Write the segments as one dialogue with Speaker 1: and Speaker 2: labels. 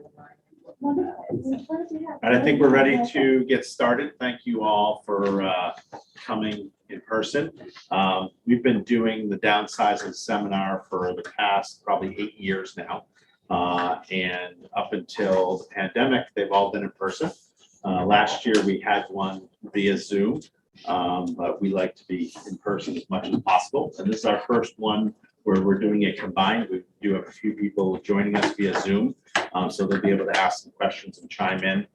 Speaker 1: friend of mine.
Speaker 2: And I think we're ready to get started. Thank you all for coming in person. We've been doing the downsizing seminar for the past probably 8 years now. And up until the pandemic, they've all been in person. Last year we had one via Zoom, but we like to be in person as much as possible. And this is our first one where we're doing it combined. We do have a few people joining us via Zoom, so they'll be able to ask some questions and chime in,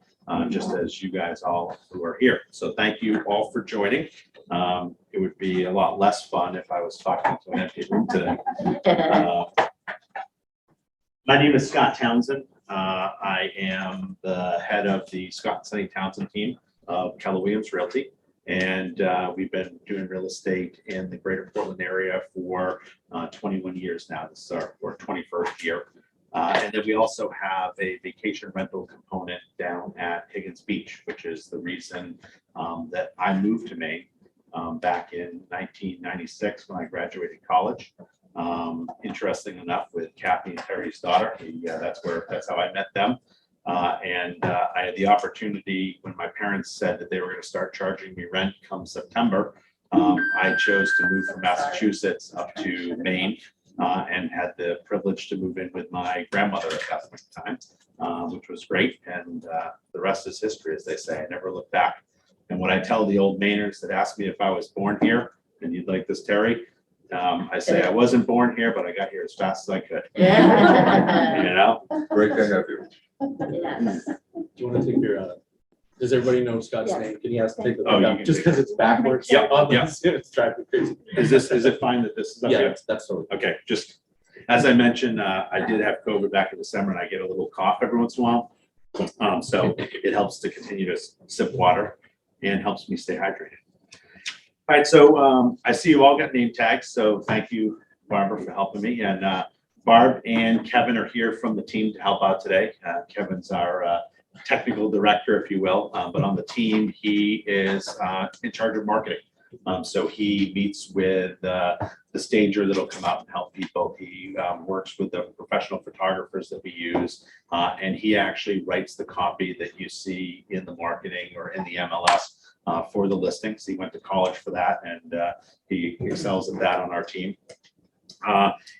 Speaker 2: just as you guys all who are here. So thank you all for joining. It would be a lot less fun if I was talking to an empty room today. My name is Scott Townsend. I am the head of the Scott Sunny Townsend team of Keller Williams Realty. And we've been doing real estate in the greater Portland area for 21 years now. This is our 21st year. And then we also have a vacation rental component down at Higgins Beach, which is the reason that I moved to Maine back in 1996 when I graduated college. Interesting enough, with Kathy and Terry's daughter, that's how I met them. And I had the opportunity when my parents said that they were going to start charging me rent come September. I chose to move from Massachusetts up to Maine and had the privilege to move in with my grandmother at that point in time, which was great. And the rest is history, as they say. I never look back. And when I tell the old Mainers that ask me if I was born here, and you'd like this, Terry, I say I wasn't born here, but I got here as fast as I could. You know?
Speaker 3: Great to have you.
Speaker 1: Yes.
Speaker 4: Do you want to take your, does everybody know Scott's name? Can you ask to take the
Speaker 2: Oh, you
Speaker 4: up
Speaker 2: can
Speaker 4: just
Speaker 2: take
Speaker 4: because it's backwards?
Speaker 2: Yep, yep.
Speaker 4: It's driving me crazy.
Speaker 2: Is it fine that this is up
Speaker 4: Yeah,
Speaker 2: here?
Speaker 4: that's totally.
Speaker 2: Okay, just as I mentioned, I did have COVID back in December and I get a little cough every once in a while. So it helps to continue to sip water and helps me stay hydrated. All right, so I see you all got name tags, so thank you, Barbara, for helping me. And Barb and Kevin are here from the team to help out today. Kevin's our technical director, if you will, but on the team, he is in charge of marketing. So he meets with the stager that'll come out and help people. He works with the professional photographers that we use, and he actually writes the copy that you see in the marketing or in the MLS for the listings. He went to college for that, and he excels at that on our team.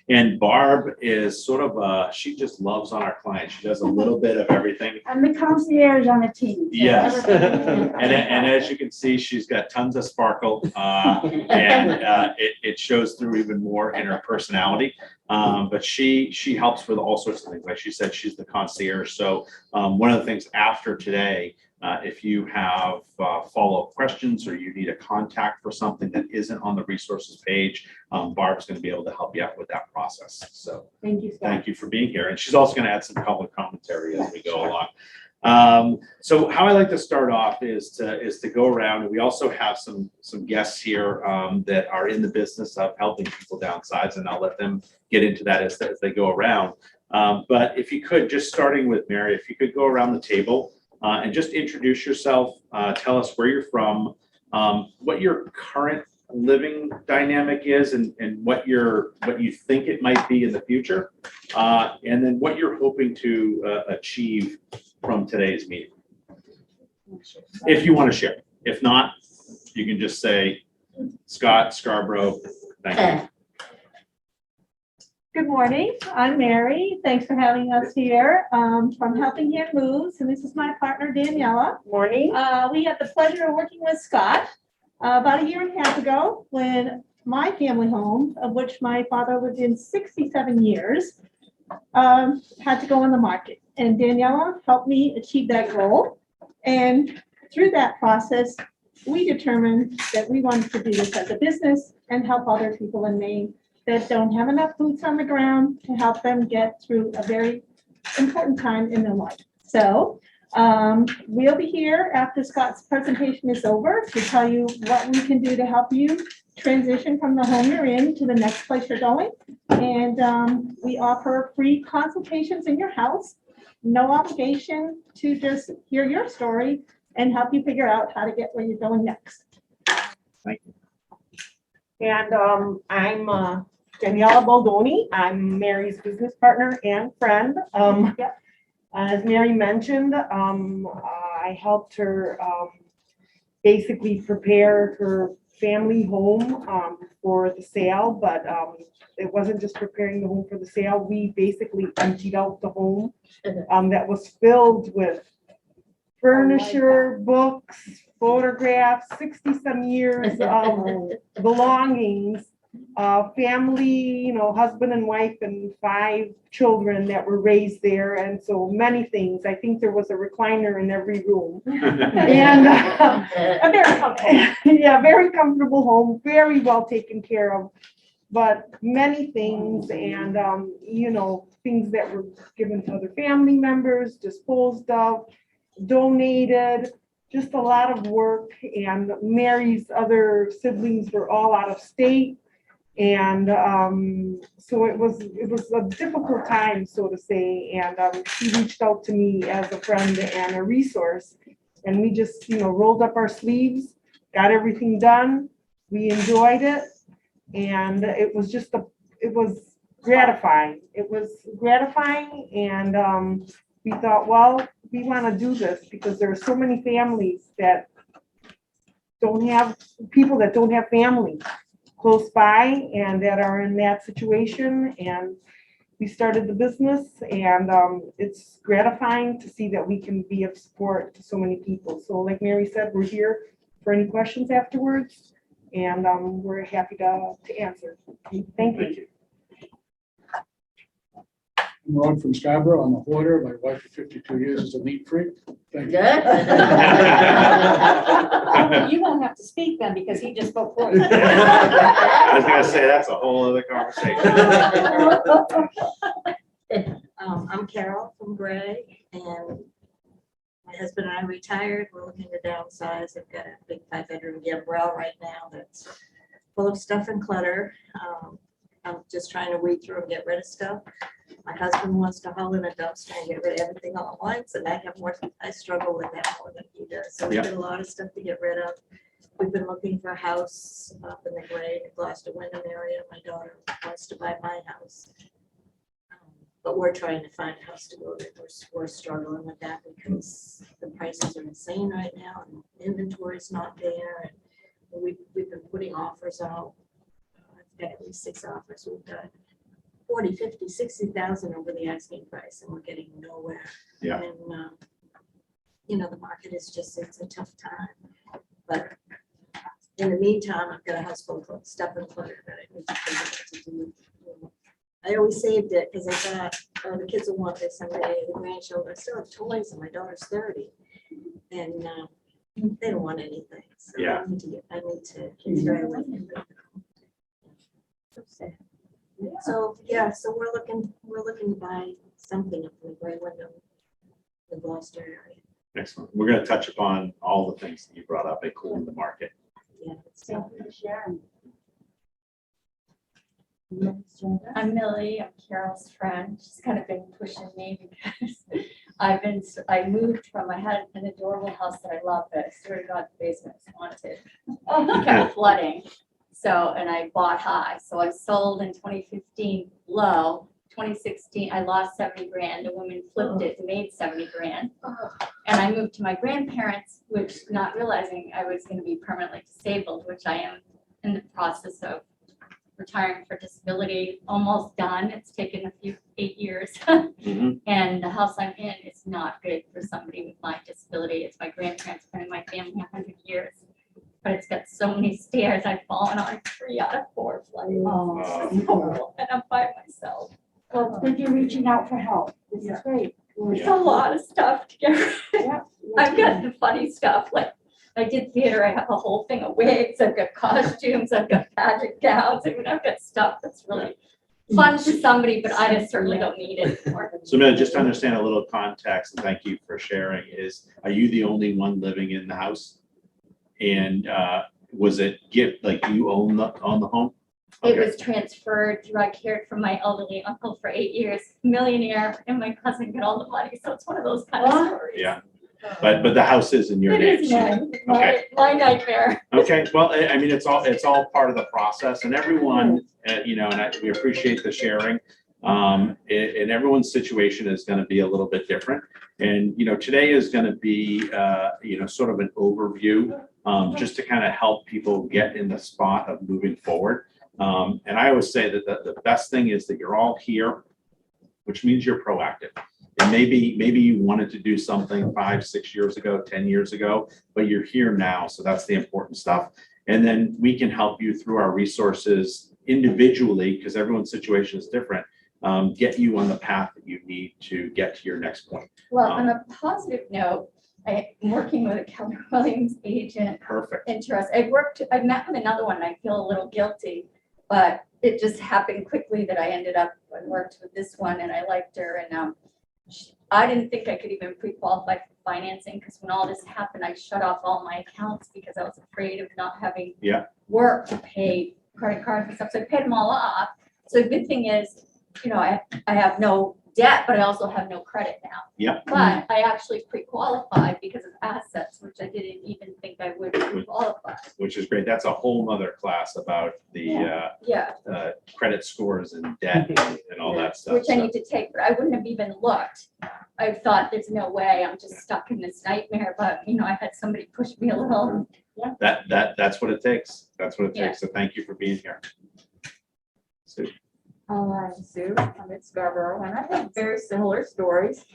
Speaker 2: And Barb is sort of, she just loves on our clients. She does a little bit of everything.
Speaker 5: I'm the concierge on the team.
Speaker 2: Yes. And as you can see, she's got tons of sparkle, and it shows through even more in her personality. But she helps with all sorts of things. Like she said, she's the concierge. So one of the things after today, if you have follow-up questions or you need a contact for something that isn't on the resources page, Barb's going to be able to help you out with that process. So
Speaker 5: Thank you, Scott.
Speaker 2: thank you for being here. And she's also going to add some color commentary as we go along. So how I like to start off is to go around, and we also have some guests here that are in the business of helping people downsize, and I'll let them get into that as they go around. But if you could, just starting with Mary, if you could go around the table and just introduce yourself, tell us where you're from, what your current living dynamic is, and what you think it might be in the future, and then what you're hoping to achieve from today's meeting. If you want to share. If not, you can just say Scott, Scarborough. Thank you.
Speaker 6: Good morning, I'm Mary. Thanks for having us here from Helping Hand Moves, and this is my partner Daniela.
Speaker 1: Morning.
Speaker 6: We had the pleasure of working with Scott about a year and a half ago when my family home, of which my father lived in 67 years, had to go on the market. And Daniela helped me achieve that goal. And through that process, we determined that we wanted to do this as a business and help other people in Maine that don't have enough boots on the ground to help them get through a very important time in their life. So we'll be here after Scott's presentation is over to tell you what we can do to help you transition from the home you're in to the next place you're going. And we offer free consultations in your house, no obligation to just hear your story and help you figure out how to get where you're going next.
Speaker 2: Thank you.
Speaker 1: And I'm Daniela Baldoni. I'm Mary's business partner and friend. As Mary mentioned, I helped her basically prepare her family home for the sale, but it wasn't just preparing the home for the sale. We basically emptied out the home that was filled with furniture, books, photographs, 60-some years of belongings, family, husband and wife and 5 children that were raised there, and so many things. I think there was a recliner in every room. And
Speaker 6: A very comfortable.
Speaker 1: yeah, very comfortable home, very well taken care of, but many things, and things that were given to other family members, disposed of, donated, just a lot of work. And Mary's other siblings were all out of state. And so it was a difficult time, so to say. And she reached out to me as a friend and a resource. And we just, rolled up our sleeves, got everything done. We enjoyed it. And it was gratifying. It was gratifying. And we thought, well, we want to do this because there are so many families that don't have people that don't have family close by and that are in that situation. And we started the business, and it's gratifying to see that we can be of support to so many people. So like Mary said, we're here for any questions afterwards, and we're happy to answer. Thank you.
Speaker 3: I'm Ron from Scarborough. I'm a hoarder. My wife of 52 years is a neat freak. Thank you.
Speaker 7: You won't have to speak then because he just spoke for you.
Speaker 2: I was gonna say, that's a whole other conversation.
Speaker 7: I'm Carol from Gray, and my husband and I retired. We're looking to downsize. I've got a big 5-bedroom gambrel right now that's full of stuff and clutter. I'm just trying to weed through and get rid of stuff. My husband wants to haul in a dumpster and get rid of everything all at once, and I struggle with that more than he does. So we've got a lot of stuff to get rid of. We've been looking for a house up in the Gray, Gloucester, Wyndham area. My daughter wants to buy my house. But we're trying to find a house to go to. We're struggling with that because the prices are insane right now and inventory is not there. And we've been putting offers out. I've got at least 6 offers. We've got 40, 50, 60,000 over the asking price, and we're getting nowhere.
Speaker 2: Yeah.
Speaker 7: And the market is just, it's a tough time. But in the meantime, I've got a house full of stuff and clutter that I need to figure out what to do. I always saved it because I thought, oh, the kids will want this someday, the grandchildren. I still have toys, and my daughter's 30, and they don't want anything. So
Speaker 2: Yeah.
Speaker 7: I need to try away from it. So yeah, so we're looking to buy something up in the Gray Wyndham, the Gloucester area.
Speaker 2: Excellent. We're gonna touch upon all the things that you brought up at Cool in the Market.
Speaker 7: Yeah.
Speaker 5: Thank you for sharing.
Speaker 8: I'm Millie, I'm Carol's friend. She's kind of been pushing me because I moved I had an adorable house that I love, but I swear to God, the basement is haunted. It kept flooding. So, and I bought high. So I sold in 2015 low. 2016, I lost 70 grand. A woman flipped it and made 70 grand. And I moved to my grandparents, which not realizing I was going to be permanently disabled, which I am in the process of retiring for disability, almost done. It's taken 8 years.
Speaker 2: Mhm.
Speaker 8: And the house I'm in is not good for somebody with my disability. It's my grandparents, been in my family 100 years. But it's got so many stairs. I've fallen on 3 out of 4 flights.
Speaker 5: Oh,
Speaker 8: It's horrible, and I'm by myself.
Speaker 5: well, it's good you're reaching out for help. This is great.
Speaker 8: It's a lot of stuff to get rid of.
Speaker 5: Yeah.
Speaker 8: I've got the funny stuff, like I did theater, I have a whole thing of wigs, I've got costumes, I've got pageant gowns, I mean, I've got stuff that's really fun for somebody, but I just certainly don't need it anymore.
Speaker 2: So Millie, just to understand a little context, and thank you for sharing, are you the only one living in the house? And was it like you own the home?
Speaker 8: It
Speaker 2: Okay.
Speaker 8: was transferred through, I cared for my elderly uncle for 8 years, millionaire, and my cousin got all the money, so it's one of those kind of stories.
Speaker 2: Yeah, but the house is in your
Speaker 8: It
Speaker 2: name.
Speaker 8: is
Speaker 2: so-
Speaker 8: my nightmare.
Speaker 2: Okay, well, I mean, it's all part of the process, and everyone, and we appreciate the sharing. And everyone's situation is going to be a little bit different. And, today is going to be, sort of an overview, just to kind of help people get in the spot of moving forward. And I always say that the best thing is that you're all here, which means you're proactive. And maybe you wanted to do something 5, 6 years ago, 10 years ago, but you're here now. So that's the important stuff. And then we can help you through our resources individually, because everyone's situation is different, get you on the path that you need to get to your next point.
Speaker 8: Well, on a positive note, I'm working with a Keller Williams agent.
Speaker 2: Perfect.
Speaker 8: I met with another one. I feel a little guilty, but it just happened quickly that I worked with this one and I liked her. And I didn't think I could even pre-qualify for financing because when all this happened, I shut off all my accounts because I was afraid of not having work to pay credit cards and stuff. So I paid them all off. So the good thing is, I have no debt, but I also have no credit now.
Speaker 2: Yeah.
Speaker 8: But I actually pre-qualified because of assets, which I didn't even think I would pre-qualify.
Speaker 2: Which is great. That's a whole nother class about the credit scores and debt and all that stuff.
Speaker 8: Which I need to take, but I wouldn't have even looked. I thought there's no way, I'm just stuck in this nightmare, but I had somebody push me a little.
Speaker 2: That's what it takes. That's what it
Speaker 8: Yeah.
Speaker 2: takes. So thank you for being here. So,
Speaker 9: I'm Sue, I'm in Scarborough, and I have very similar stories.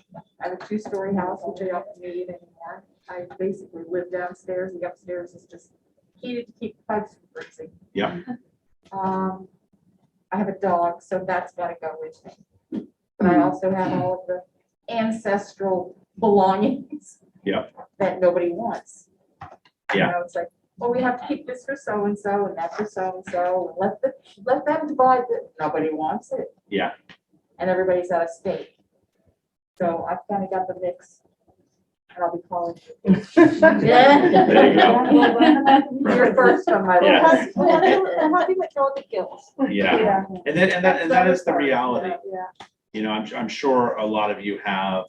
Speaker 9: I have a 2-story house, which I don't need anymore. I basically live downstairs, the upstairs is just heated to keep the pipes from freezing.
Speaker 2: Yeah.
Speaker 9: I have a dog, so that's gotta go with me. But I also have all of the ancestral belongings.
Speaker 2: Yep.
Speaker 9: That nobody wants.
Speaker 2: Yeah.
Speaker 9: It's like, well, we have to keep this for so-and-so and that for so-and-so, and let them divide it. Nobody wants it.
Speaker 2: Yeah.
Speaker 9: And everybody's out of state. So I've kind of got the mix. And I'll be calling you.
Speaker 2: There you go.
Speaker 9: You're first on my
Speaker 2: Yeah.
Speaker 9: list.
Speaker 6: I'm happy with all the gills.
Speaker 2: Yeah. And that is the reality.
Speaker 9: Yeah.
Speaker 2: I'm sure a lot of you have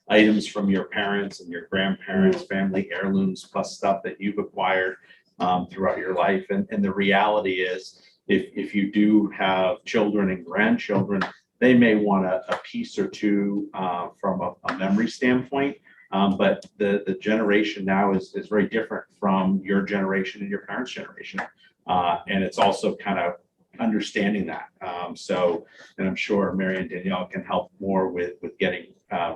Speaker 2: items from your parents and your grandparents, family heirlooms, plus stuff that you've acquired throughout your life. And the reality is, if you do have children and grandchildren, they may want a piece or two from a memory standpoint. But the generation now is very different from your generation and your parents' generation. And it's also kind of understanding that. And I'm sure Mary and Danielle can help more with getting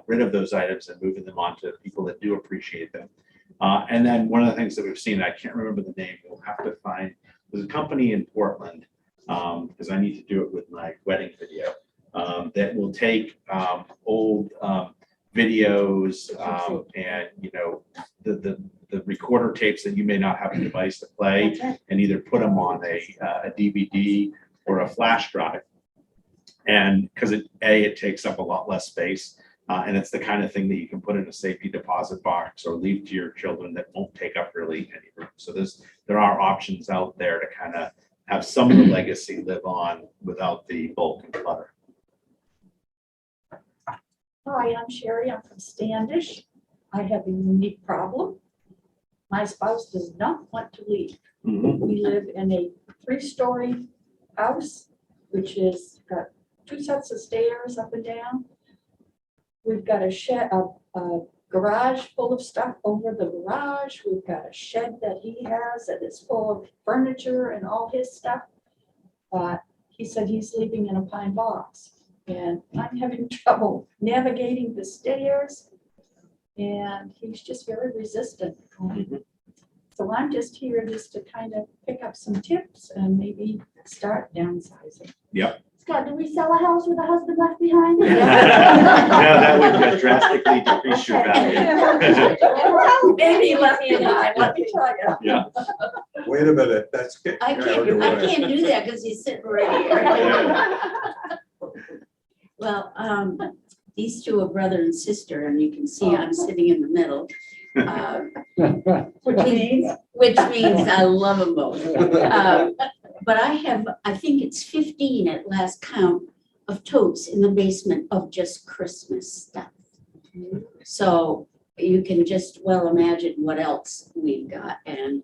Speaker 2: rid of those items and moving them on to people that do appreciate them. And then one of the things that we've seen, I can't remember the name, we'll have to find, there's a company in Portland, because I need to do it with my wedding video, that will take old videos and the recorder tapes that you may not have a device to play, and either put them on a DVD or a flash drive. And because it takes up a lot less space, and it's the kind of thing that you can put in a safety deposit box or leave to your children that won't take up really any room. So there are options out there to kind of have some of the legacy live on without the bulk and clutter.
Speaker 10: Hi, I'm Sherry. I'm from Standish. I have a unique problem. My spouse does not want to leave. We live in a 3-story house, which is got 2 sets of stairs up and down. We've got a shed, a garage full of stuff over the garage. We've got a shed that he has that is full of furniture and all his stuff. But he said he's leaving in a pine box. And I'm having trouble navigating the stairs, and he's just very resistant. So I'm just here just to kind of pick up some tips and maybe start downsizing.
Speaker 2: Yep.
Speaker 5: Scott, did we sell a house with a husband left behind?
Speaker 2: No, that would drastically decrease your value.
Speaker 10: Well, maybe he left me in line, let me tell you.
Speaker 2: Yeah.
Speaker 11: Wait a minute, that's getting
Speaker 10: I
Speaker 11: carried
Speaker 10: can't
Speaker 11: away.
Speaker 10: do that because he's sitting right here.
Speaker 12: Well, these two are brother and sister, and you can see I'm sitting in the middle. Which means I love them both. But I think it's 15 at last count of totes in the basement of just Christmas stuff. So you can just well imagine what else we've got. And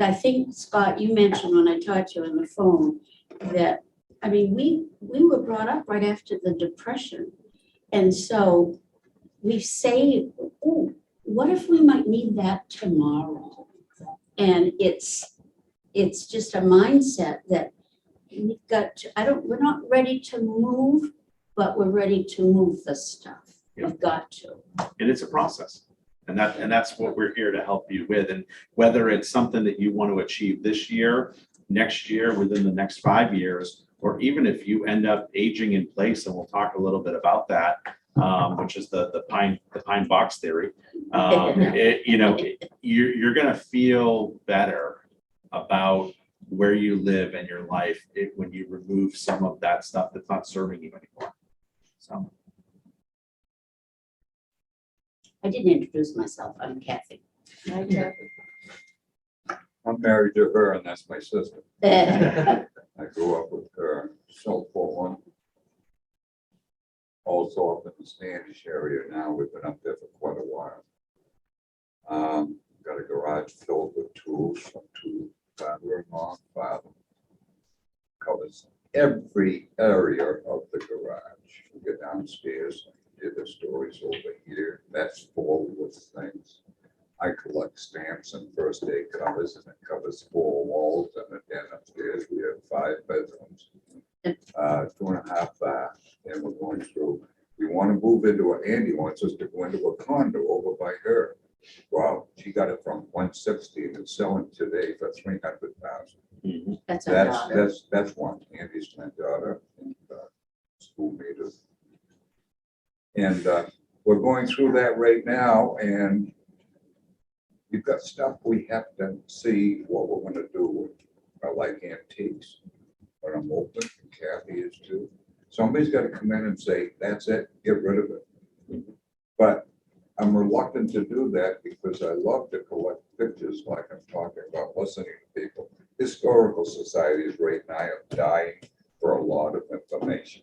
Speaker 12: I think, Scott, you mentioned when I talked to you on the phone that I mean, we were brought up right after the Depression. And so we say, oh, what if we might need that tomorrow? And it's just a mindset that we've got to, we're not ready to move, but we're ready to move the stuff. We've got to.
Speaker 2: And it's a process. And that's what we're here to help you with. And whether it's something that you want to achieve this year, next year, within the next 5 years, or even if you end up aging in place, and we'll talk a little bit about that, which is the pine box theory. You're gonna feel better about where you live and your life when you remove some of that stuff that's not serving you anymore. So.
Speaker 12: I didn't introduce myself. I'm Kathy.
Speaker 11: I'm married to her and that's my sister.
Speaker 12: There.
Speaker 11: I grew up with her, South Portland. Also up in the Standish area now. We've been up there for quite a while. Got a garage filled with tools from two father-in-law, father. Covers every area of the garage. We get downstairs, did the stories over here. That's full with things. I collect stamps and first aid covers, and it covers 4 walls, and then upstairs we have 5 bedrooms, 2.5 baths, and we're going through. We want to move into Andy wants us to go into a condo over by her. Wow, she got it from 160 and it's selling today for 300,000.
Speaker 12: That's our daughter.
Speaker 11: That's one. Andy's my daughter and schoolmate. And we're going through that right now, and you've got stuff we have to see what we're going to do with. I like antiques, but I'm open, and Kathy is too. Somebody's got to come in and say, that's it, get rid of it. But I'm reluctant to do that because I love to collect pictures like I'm talking about, listening to people. Historical societies right now are dying for a lot of information.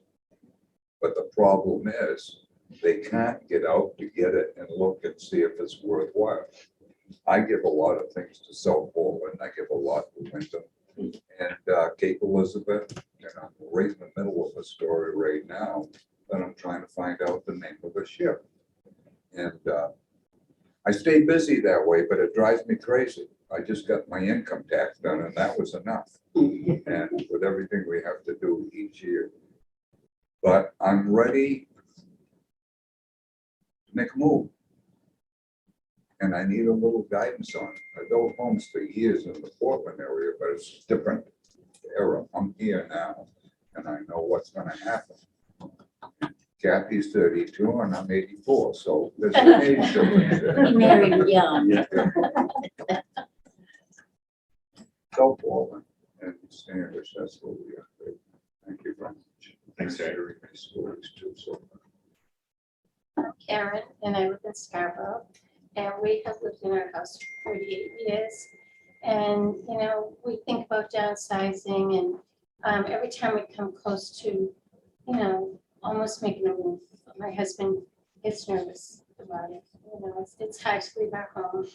Speaker 11: But the problem is they can't get out to get it and look and see if it's worthwhile. I give a lot of things to South Portland. I give a lot to Wyndham and Cape Elizabeth. And I'm right in the middle of a story right now that I'm trying to find out the name of a ship. And I stay busy that way, but it drives me crazy. I just got my income tax done and that was enough. And with everything we have to do each year. But I'm ready to make a move. And I need a little guidance on it. I built homes for years in the Portland area, but it's a different era. I'm here now and I know what's gonna happen. Kathy's 32 and I'm 84, so there's an age difference there.
Speaker 12: We married young.
Speaker 11: South Portland and Standish, that's what we are. Thank you very much.
Speaker 2: Thanks, Jay.
Speaker 11: Sharing my stories too, so.
Speaker 13: I'm Karen, and I live in Scarborough, and we have lived in our house for 48 years. And, you know, we think about downsizing, and every time we come close to, you know, almost making a move, my husband gets nervous about it. You know, it's hard to leave our home.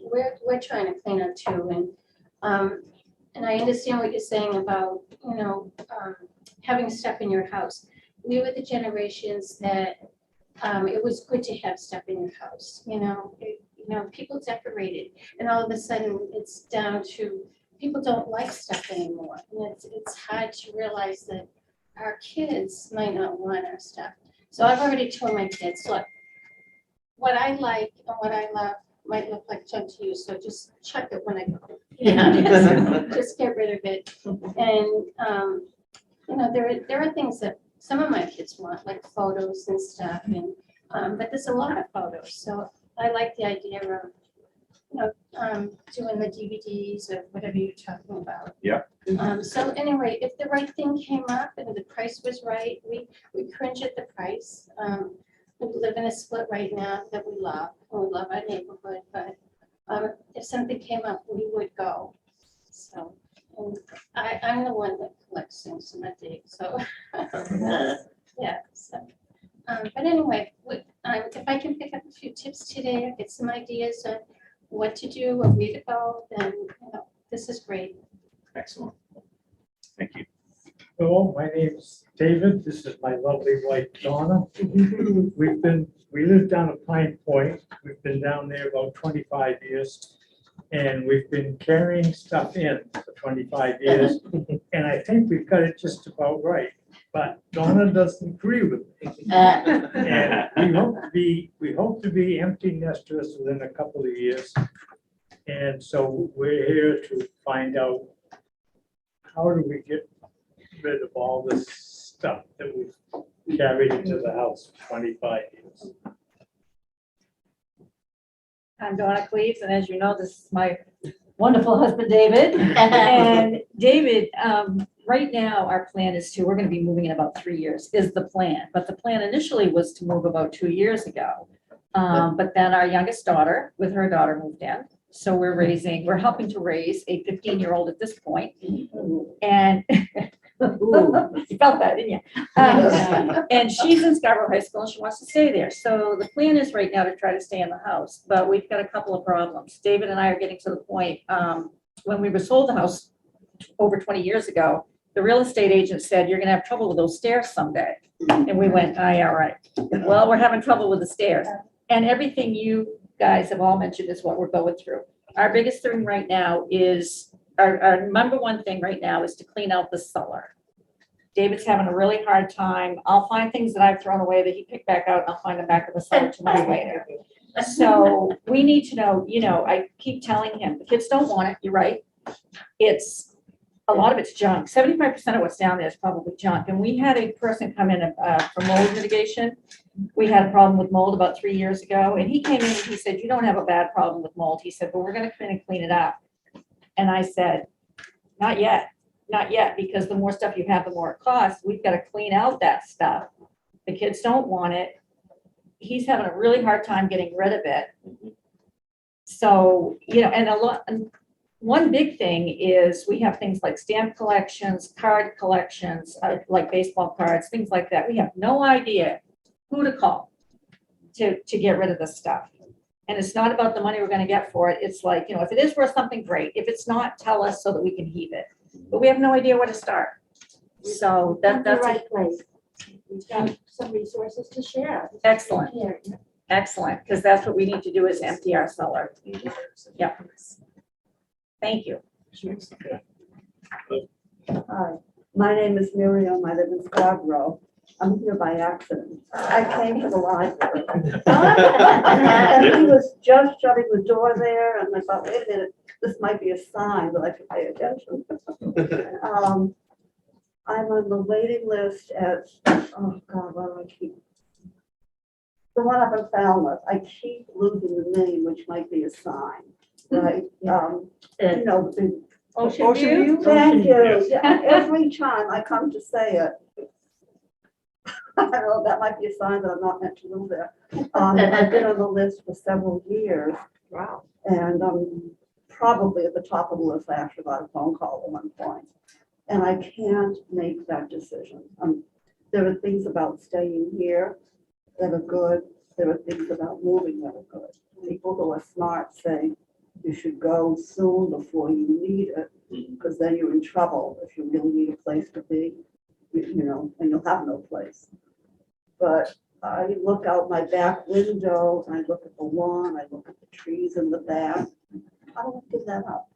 Speaker 13: We're trying to clean up too, and I understand what you're saying about, you know, having stuff in your house. We were the generations that it was good to have stuff in your house. You know, people decorated, and all of a sudden it's down to people don't like stuff anymore, and it's hard to realize that our kids might not want our stuff. So I've already told my kids, look, what I like and what I love might look like junk to you, so just chuck it when I go. Just get rid of it. And you know, there are things that some of my kids want, like photos and stuff, and but there's a lot of photos. So I like the idea of, you know, doing the DVDs or whatever you're talking about.
Speaker 2: Yeah.
Speaker 13: So anyway, if the right thing came up and the price was right, we cringe at the price. We live in a split right now that we love, and we love our neighborhood, but if something came up, we would go. So, and I'm the one that collects things in my day, so. Yeah, so, but anyway, if I can pick up a few tips today, or get some ideas on what to do or where to go, then, you know, this is great.
Speaker 2: Excellent. Thank you.
Speaker 14: Hello, my name's David. This is my lovely wife Donna. We live down at Pine Point. We've been down there about 25 years. And we've been carrying stuff in for 25 years. And I think we've got it just about right. But Donna doesn't agree with me. And we hope to be empty nesters within a couple of years. And so we're here to find out, how do we get rid of all this stuff that we've carried into the house for 25 years?
Speaker 10: I'm Donna Cleves, and as you know, this is my wonderful husband, David. And David, right now, our plan is we're gonna be moving in about 3 years, is the plan. But the plan initially was to move about 2 years ago. But then our youngest daughter, with her daughter, moved in. So we're helping to raise a 15-year-old at this point. And you felt that, didn't you? And she's in Scarborough High School and she wants to stay there. So the plan is right now to try to stay in the house, but we've got a couple of problems. David and I are getting to the point, when we were sold the house over 20 years ago, the real estate agent said, you're gonna have trouble with those stairs someday. And we went, oh, yeah, right. Well, we're having trouble with the stairs. And everything you guys have all mentioned is what we're going through. Our biggest thing right now is, our number one thing right now is to clean out the cellar. David's having a really hard time. I'll find things that I've thrown away that he picked back out, and I'll find them back in the cellar 2 months later. So we need to know, I keep telling him, the kids don't want it, you're right. A lot of it's junk. 75% of what's down there is probably junk. And we had a person come in for mold mitigation. We had a problem with mold about 3 years ago, and he came in and he said, you don't have a bad problem with mold. He said, but we're gonna come in and clean it up. And I said, not yet, because the more stuff you have, the more it costs. We've got to clean out that stuff. The kids don't want it. He's having a really hard time getting rid of it. So, and one big thing is we have things like stamp collections, card collections, like baseball cards, things like that. We have no idea who to call to get rid of this stuff. And it's not about the money we're going to get for it. It's like, if it is worth something, great. If it's not, tell us so that we can heap it. But we have no idea where to start. So that's
Speaker 5: the right place. We've got some resources to share.
Speaker 10: Excellent. Excellent, because that's what we need to do is empty our cellar. Yeah. Thank you.
Speaker 15: Hi, my name is Miriam. I live in Scarborough. I'm here by accident. I came to the library. And he was just shutting the door there, and I thought, wait a minute, this might be a sign that I should pay attention. I'm on the waiting list at, oh God, what do I keep? The one up in Falmouth. I keep losing the name, which might be a sign, right?
Speaker 6: Ocean View?
Speaker 15: Thank you. Yeah, every time I come to say it, I don't know, that might be a sign that I'm not meant to live there. I've been on the list for several years.
Speaker 10: Wow.
Speaker 15: And probably at the top of the list, I actually got a phone call at one point. And I can't make that decision. There are things about staying here that are good. There are things about moving that are good. People who are smart say you should go soon before you need it, because then you're in trouble if you really need a place to be, and you'll have no place. But I look out my back window, and I look at the lawn, I look at the trees in the back. I don't give that up.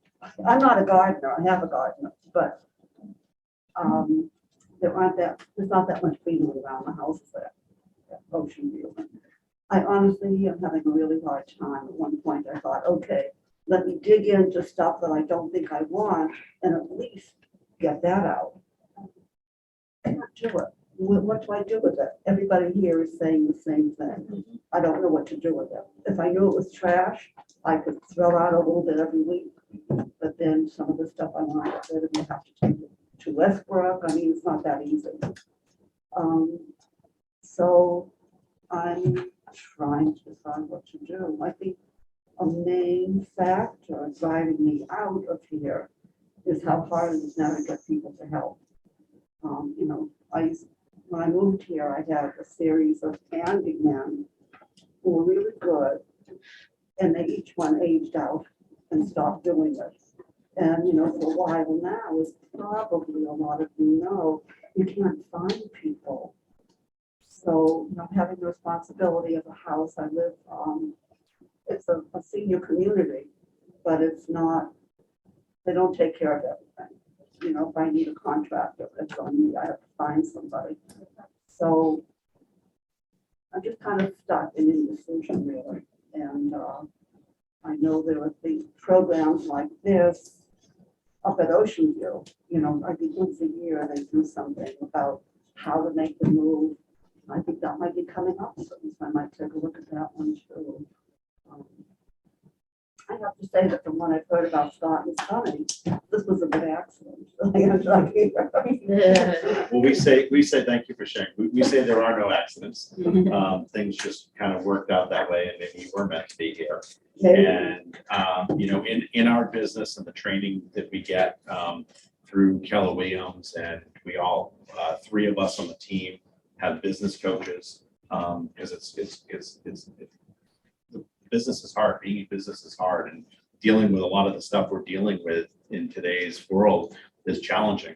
Speaker 15: I'm not a gardener. I have a gardener, but there's not that much greenery around the houses there, at Ocean View. I honestly am having a really hard time. At one point, I thought, okay, let me dig into stuff that I don't think I want, and at least get that out. I can't do it. What do I do with it? Everybody here is saying the same thing. I don't know what to do with it. If I knew it was trash, I could throw out a little bit every week. But then some of the stuff I want to get rid of, you have to take it to Westbrook. I mean, it's not that easy. So I'm trying to decide what to do. I think a main factor driving me out of here is how hard it is now to get people to help. When I moved here, I had a series of handymen who were really good, and they each one aged out and stopped doing it. And, you know, for a while now, as probably a lot of you know, you can't find people. So, you know, having the responsibility of a house, I live, it's a senior community, but it's not, they don't take care of everything. You know, if I need a contractor, it's on me, I have to find somebody. So I'm just kind of stuck in indecision really. And I know there are these programs like this up at Ocean View, you know, I think once a year they do something about how to make the move. I think that might be coming up soon, so I might take a look at that one too. I have to say that from what I've heard about Scott and Sonny, this was a good accident.
Speaker 2: Well, we say thank you for sharing. We say there are no accidents. Things just kind of worked out that way, and maybe you were meant to be here. And you know, in our business and the training that we get through Keller Williams, and we all three of us on the team have business coaches because it's business is hard. Being in business is hard, and dealing with a lot of the stuff we're dealing with in today's world is challenging.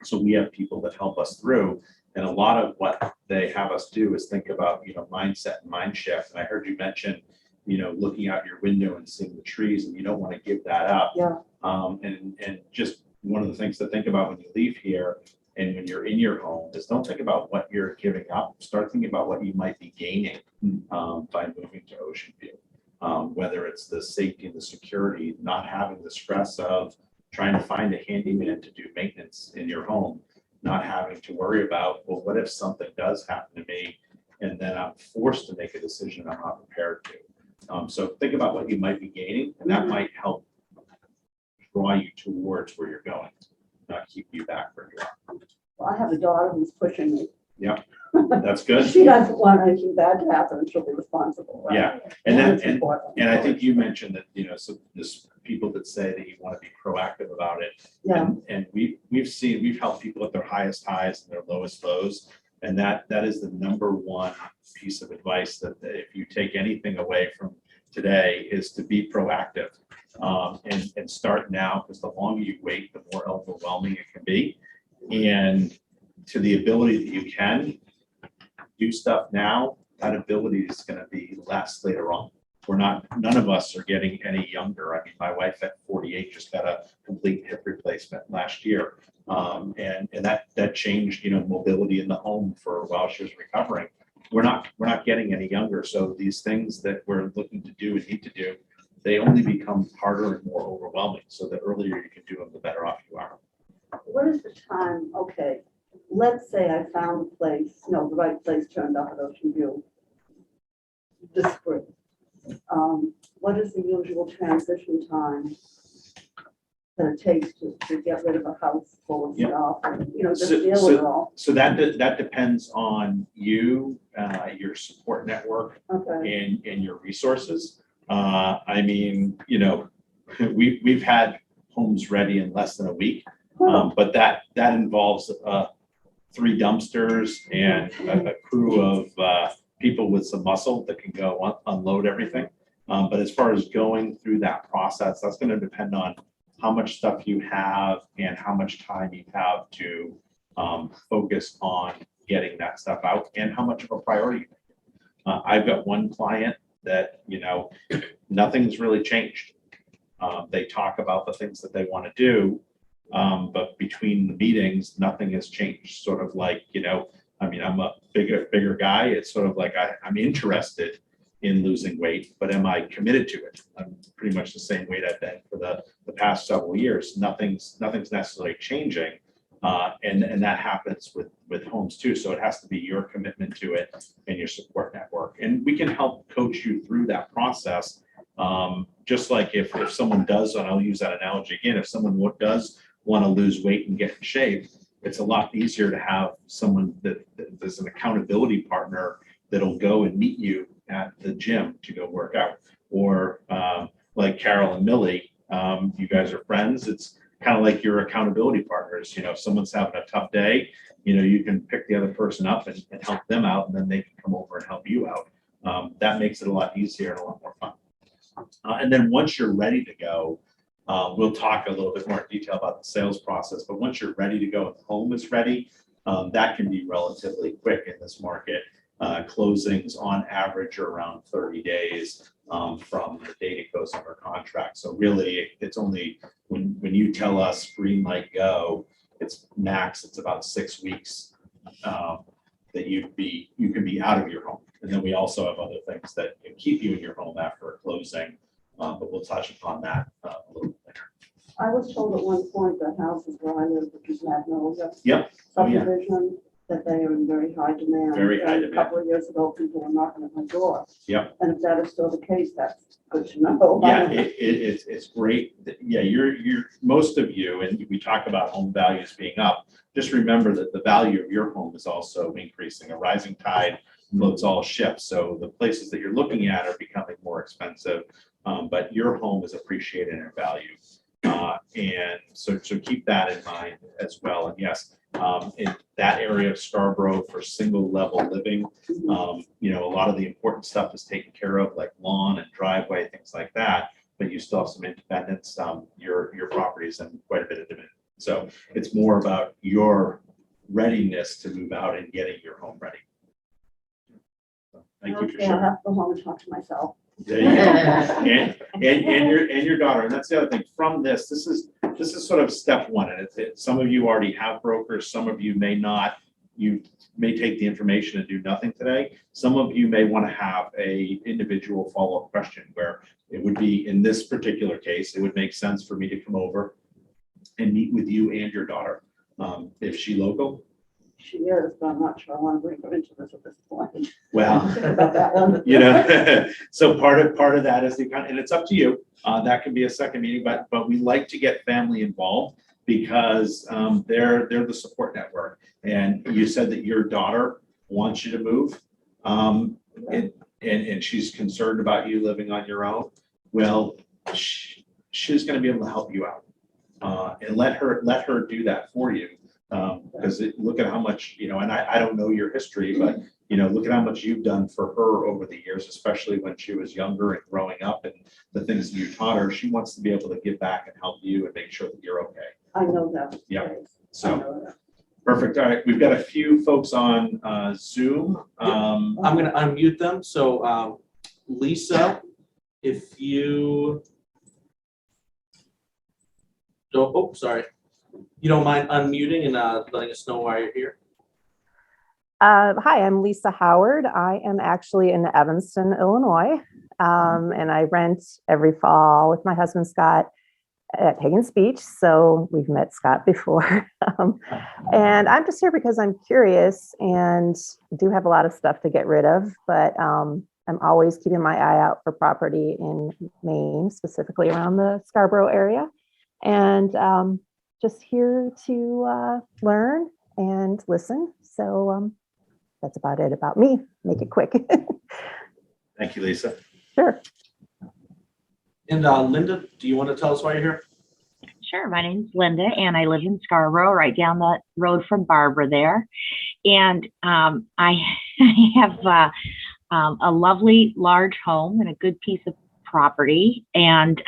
Speaker 2: So we have people that help us through, and a lot of what they have us do is think about, you know, mindset and mind shift. And I heard you mention, you know, looking out your window and seeing the trees, and you don't want to give that up.
Speaker 15: Yeah.
Speaker 2: And just one of the things to think about when you leave here and when you're in your home is don't think about what you're giving up. Start thinking about what you might be gaining by moving to Ocean View. Whether it's the safety and the security, not having the stress of trying to find a handyman to do maintenance in your home, not having to worry about, well, what if something does happen to me and then I'm forced to make a decision I'm not prepared to. So think about what you might be gaining, and that might help draw you towards where you're going, not keep you back where you are.
Speaker 15: Well, I have a daughter who's pushing me.
Speaker 2: Yeah, that's good.
Speaker 15: She doesn't want anything bad to happen, and she'll be responsible. Right?
Speaker 2: Yeah, and
Speaker 15: That's
Speaker 2: that,
Speaker 15: important.
Speaker 2: and I think you mentioned that, you know, so there's people that say that you want to be proactive about it.
Speaker 15: Yeah.
Speaker 2: And we've helped people at their highest highs and their lowest lows. And that is the number one piece of advice that if you take anything away from today is to be proactive and start now, because the longer you wait, the more overwhelming it can be. And to the ability that you can do stuff now, that ability is going to be less later on. None of us are getting any younger. I mean, my wife at 48 just got a complete hip replacement last year. And that changed, you know, mobility in the home for while she was recovering. We're not getting any younger. So these things that we're looking to do and need to do, they only become harder and more overwhelming. So the earlier you can do them, the better off you are.
Speaker 15: What is the time? Okay, let's say I found a place, no, the right place turned up at Ocean View this spring. What is the usual transition time that it takes to get rid of a house full of stuff and, you know, just deal with it all?
Speaker 2: So that depends on you, your support network,
Speaker 15: Okay.
Speaker 2: and your resources. I mean, you know, we've had homes ready in less than a week, but that involves 3 dumpsters and a crew of people with some muscle that can go unload everything. But as far as going through that process, that's going to depend on how much stuff you have and how much time you have to focus on getting that stuff out and how much of a priority. I've got one client that, you know, nothing's really changed. They talk about the things that they want to do, but between the meetings, nothing has changed. Sort of like, you know, I mean, I'm a bigger guy. It's sort of like I'm interested in losing weight, but am I committed to it? I'm pretty much the same weight I've been for the past several years. Nothing's necessarily changing. And that happens with homes too. So it has to be your commitment to it and your support network. And we can help coach you through that process. Just like if someone does, and I'll use that analogy again, if someone does want to lose weight and get in shape, it's a lot easier to have someone that there's an accountability partner that'll go and meet you at the gym to go work out. Or like Carol and Millie, you guys are friends. It's kind of like your accountability partners. You know, if someone's having a tough day, you know, you can pick the other person up and help them out, and then they can come over and help you out. That makes it a lot easier and a lot more fun. And then once you're ready to go, We'll talk a little bit more in detail about the sales process, but once you're ready to go and the home is ready, that can be relatively quick in this market. Closings on average are around 30 days from the date it goes under contract. So really, it's only when you tell us green light go, it's max, it's about 6 weeks that you can be out of your home. And then we also have other things that can keep you in your home after a closing, but we'll touch upon that a little bit later.
Speaker 15: I was told at one point that houses where I live, which is Magnolia.
Speaker 2: Yep. Oh, yeah.
Speaker 15: Subdivision, that they are in very high demand.
Speaker 2: Very high
Speaker 15: And
Speaker 2: demand.
Speaker 15: A couple of years ago, people were knocking at my door.
Speaker 2: Yep.
Speaker 15: And if that is still the case, that's good to know.
Speaker 2: Yeah, it's great. Yeah, you're most of you, and we talk about home values being up. Just remember that the value of your home is also increasing. A rising tide floats all ships. So the places that you're looking at are becoming more expensive, but your home is appreciated in value. And so keep that in mind as well. And yes, in that area of Scarborough for single level living, a lot of the important stuff is taken care of, like lawn and driveway, things like that. But you still have some independence. Your property is in quite a bit of demand. So it's more about your readiness to move out and getting your home ready. So thank you for
Speaker 15: Okay, I'll
Speaker 2: sharing.
Speaker 15: have to go home and talk to myself.
Speaker 2: There you go. And your daughter. And that's the other thing. From this is sort of step one. And some of you already have brokers, some of you may not. You may take the information and do nothing today. Some of you may want to have a individual follow-up question where it would be, in this particular case, it would make sense for me to come over and meet with you and your daughter. If she local?
Speaker 15: She is, but I'm not sure I want to bring her into this at this point.
Speaker 2: Well,
Speaker 15: Think about that one.
Speaker 2: So part of that is and it's up to you. That can be a second meeting, but we like to get family involved because they're the support network. And you said that your daughter wants you to move, and she's concerned about you living on your own. Well, she's going to be able to help you out, and let her do that for you. Because look at how much, and I don't know your history, but, look at how much you've done for her over the years, especially when she was younger and growing up and the things that you taught her. She wants to be able to give back and help you and make sure that you're okay.
Speaker 15: I know that.
Speaker 2: Yeah.
Speaker 15: I
Speaker 2: So,
Speaker 15: know that.
Speaker 2: perfect. All right. We've got a few folks on Zoom.
Speaker 4: I'm going to unmute them. So Lisa, if you don't, sorry. You don't mind unmuting and letting us know why you're here?
Speaker 16: Hi, I'm Lisa Howard. I am actually in Evanston, Illinois, and I rent every fall with my husband, Scott, at Hagen's Beach. So we've met Scott before. And I'm just here because I'm curious and do have a lot of stuff to get rid of, but I'm always keeping my eye out for property in Maine, specifically around the Scarborough area. And just here to learn and listen. So that's about it about me. Make it quick.
Speaker 2: Thank you, Lisa.
Speaker 16: Sure.
Speaker 4: And Linda, do you want to tell us why you're here?
Speaker 17: Sure. My name's Linda, and I live in Scarborough, right down the road from Barbara there. And I have a lovely large home and a good piece of property, and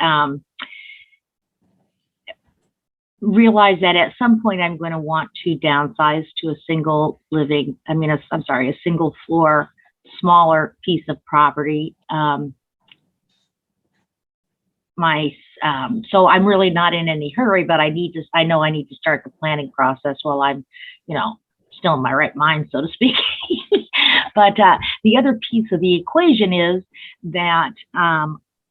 Speaker 17: realize that at some point I'm going to want to downsize to a single living, a single floor, smaller piece of property. So I'm really not in any hurry, but I know I need to start the planning process while I'm, still in my right mind, so to speak. But the other piece of the equation is that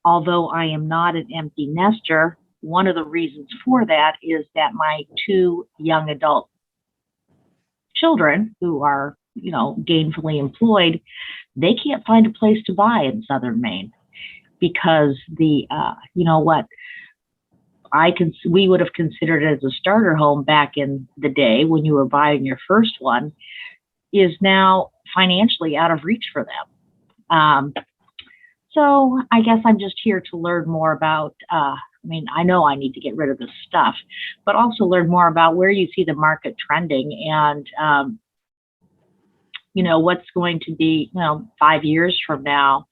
Speaker 17: although I am not an empty nester, one of the reasons for that is that my two young adult children who are, gainfully employed, they can't find a place to buy in Southern Maine because we would have considered as a starter home back in the day when you were buying your first one is now financially out of reach for them. So I guess I'm just here to learn more about, I know I need to get rid of this stuff, but also learn more about where you see the market trending and, what's going to be, 5 years from now.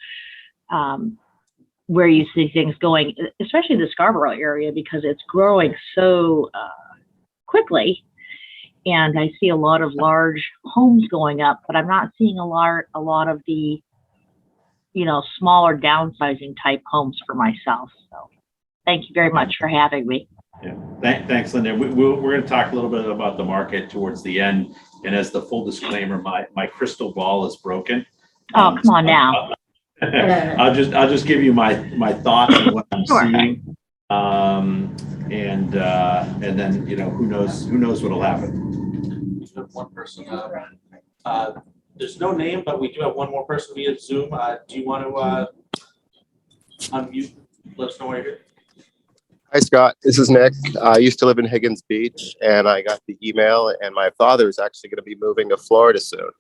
Speaker 17: where you see things going, especially the Scarborough area, because it's growing so quickly. And I see a lot of large homes going up, but I'm not seeing a lot of the, smaller downsizing type homes for myself. So thank you very much for having me.
Speaker 2: Yeah, thanks, Linda. We're going to talk a little bit about the market towards the end. And as the full disclaimer, my crystal ball is broken.
Speaker 17: Oh, come on now.
Speaker 2: I'll just give you my thoughts on what I'm seeing. And then, who knows what'll happen.
Speaker 4: One person, there's no name, but we do have one more person via Zoom. Do you want to unmute? Let us know where you're here.
Speaker 18: Hi, Scott. This is Nick. I used to live in Higgins Beach, and I got the email, and my father is actually going to be moving to Florida soon.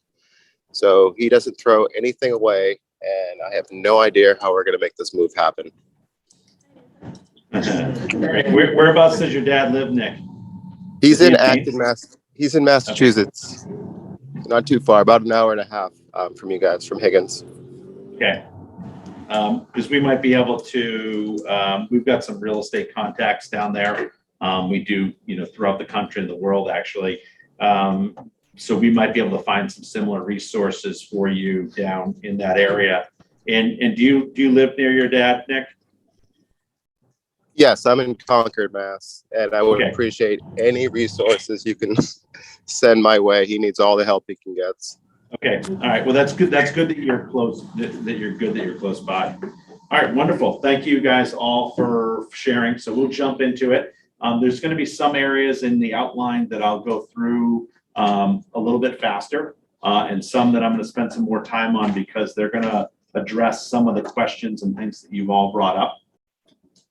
Speaker 18: So he doesn't throw anything away, and I have no idea how we're going to make this move happen.
Speaker 2: Whereabouts does your dad live, Nick?
Speaker 18: He's in Acton, He's in Massachusetts. Not too far, about an hour and a half from you guys, from Higgins.
Speaker 2: Okay. Because we might be able to, we've got some real estate contacts down there. We do, throughout the country and the world, actually. So we might be able to find some similar resources for you down in that area. And do you live near your dad, Nick?
Speaker 18: Yes, I'm in Concord, Mass, and I would appreciate any resources you can send my way. He needs all the help he can get.
Speaker 2: Okay. All right. Well, that's good. That's good that you're close, that you're close by. All right. Wonderful. Thank you guys all for sharing. So we'll jump into it. There's going to be some areas in the outline that I'll go through a little bit faster, and some that I'm going to spend some more time on because they're going to address some of the questions and things that you've all brought up.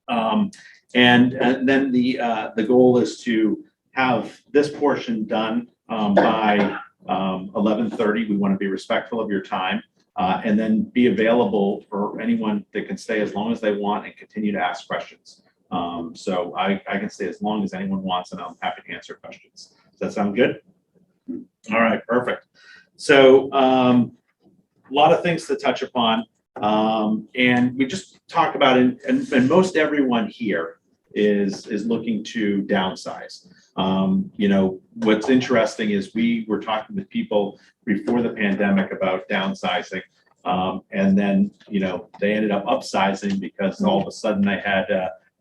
Speaker 2: And then the goal is to have this portion done by 11:30. We want to be respectful of your time, and then be available for anyone that can stay as long as they want and continue to ask questions. So I can stay as long as anyone wants, and I'm happy to answer questions. Does that sound good? All right, perfect. So a lot of things to touch upon. And we just talked about it, and most everyone here is looking to downsize. What's interesting is we were talking with people before the pandemic about downsizing, and then they ended up upsizing because all of a sudden they had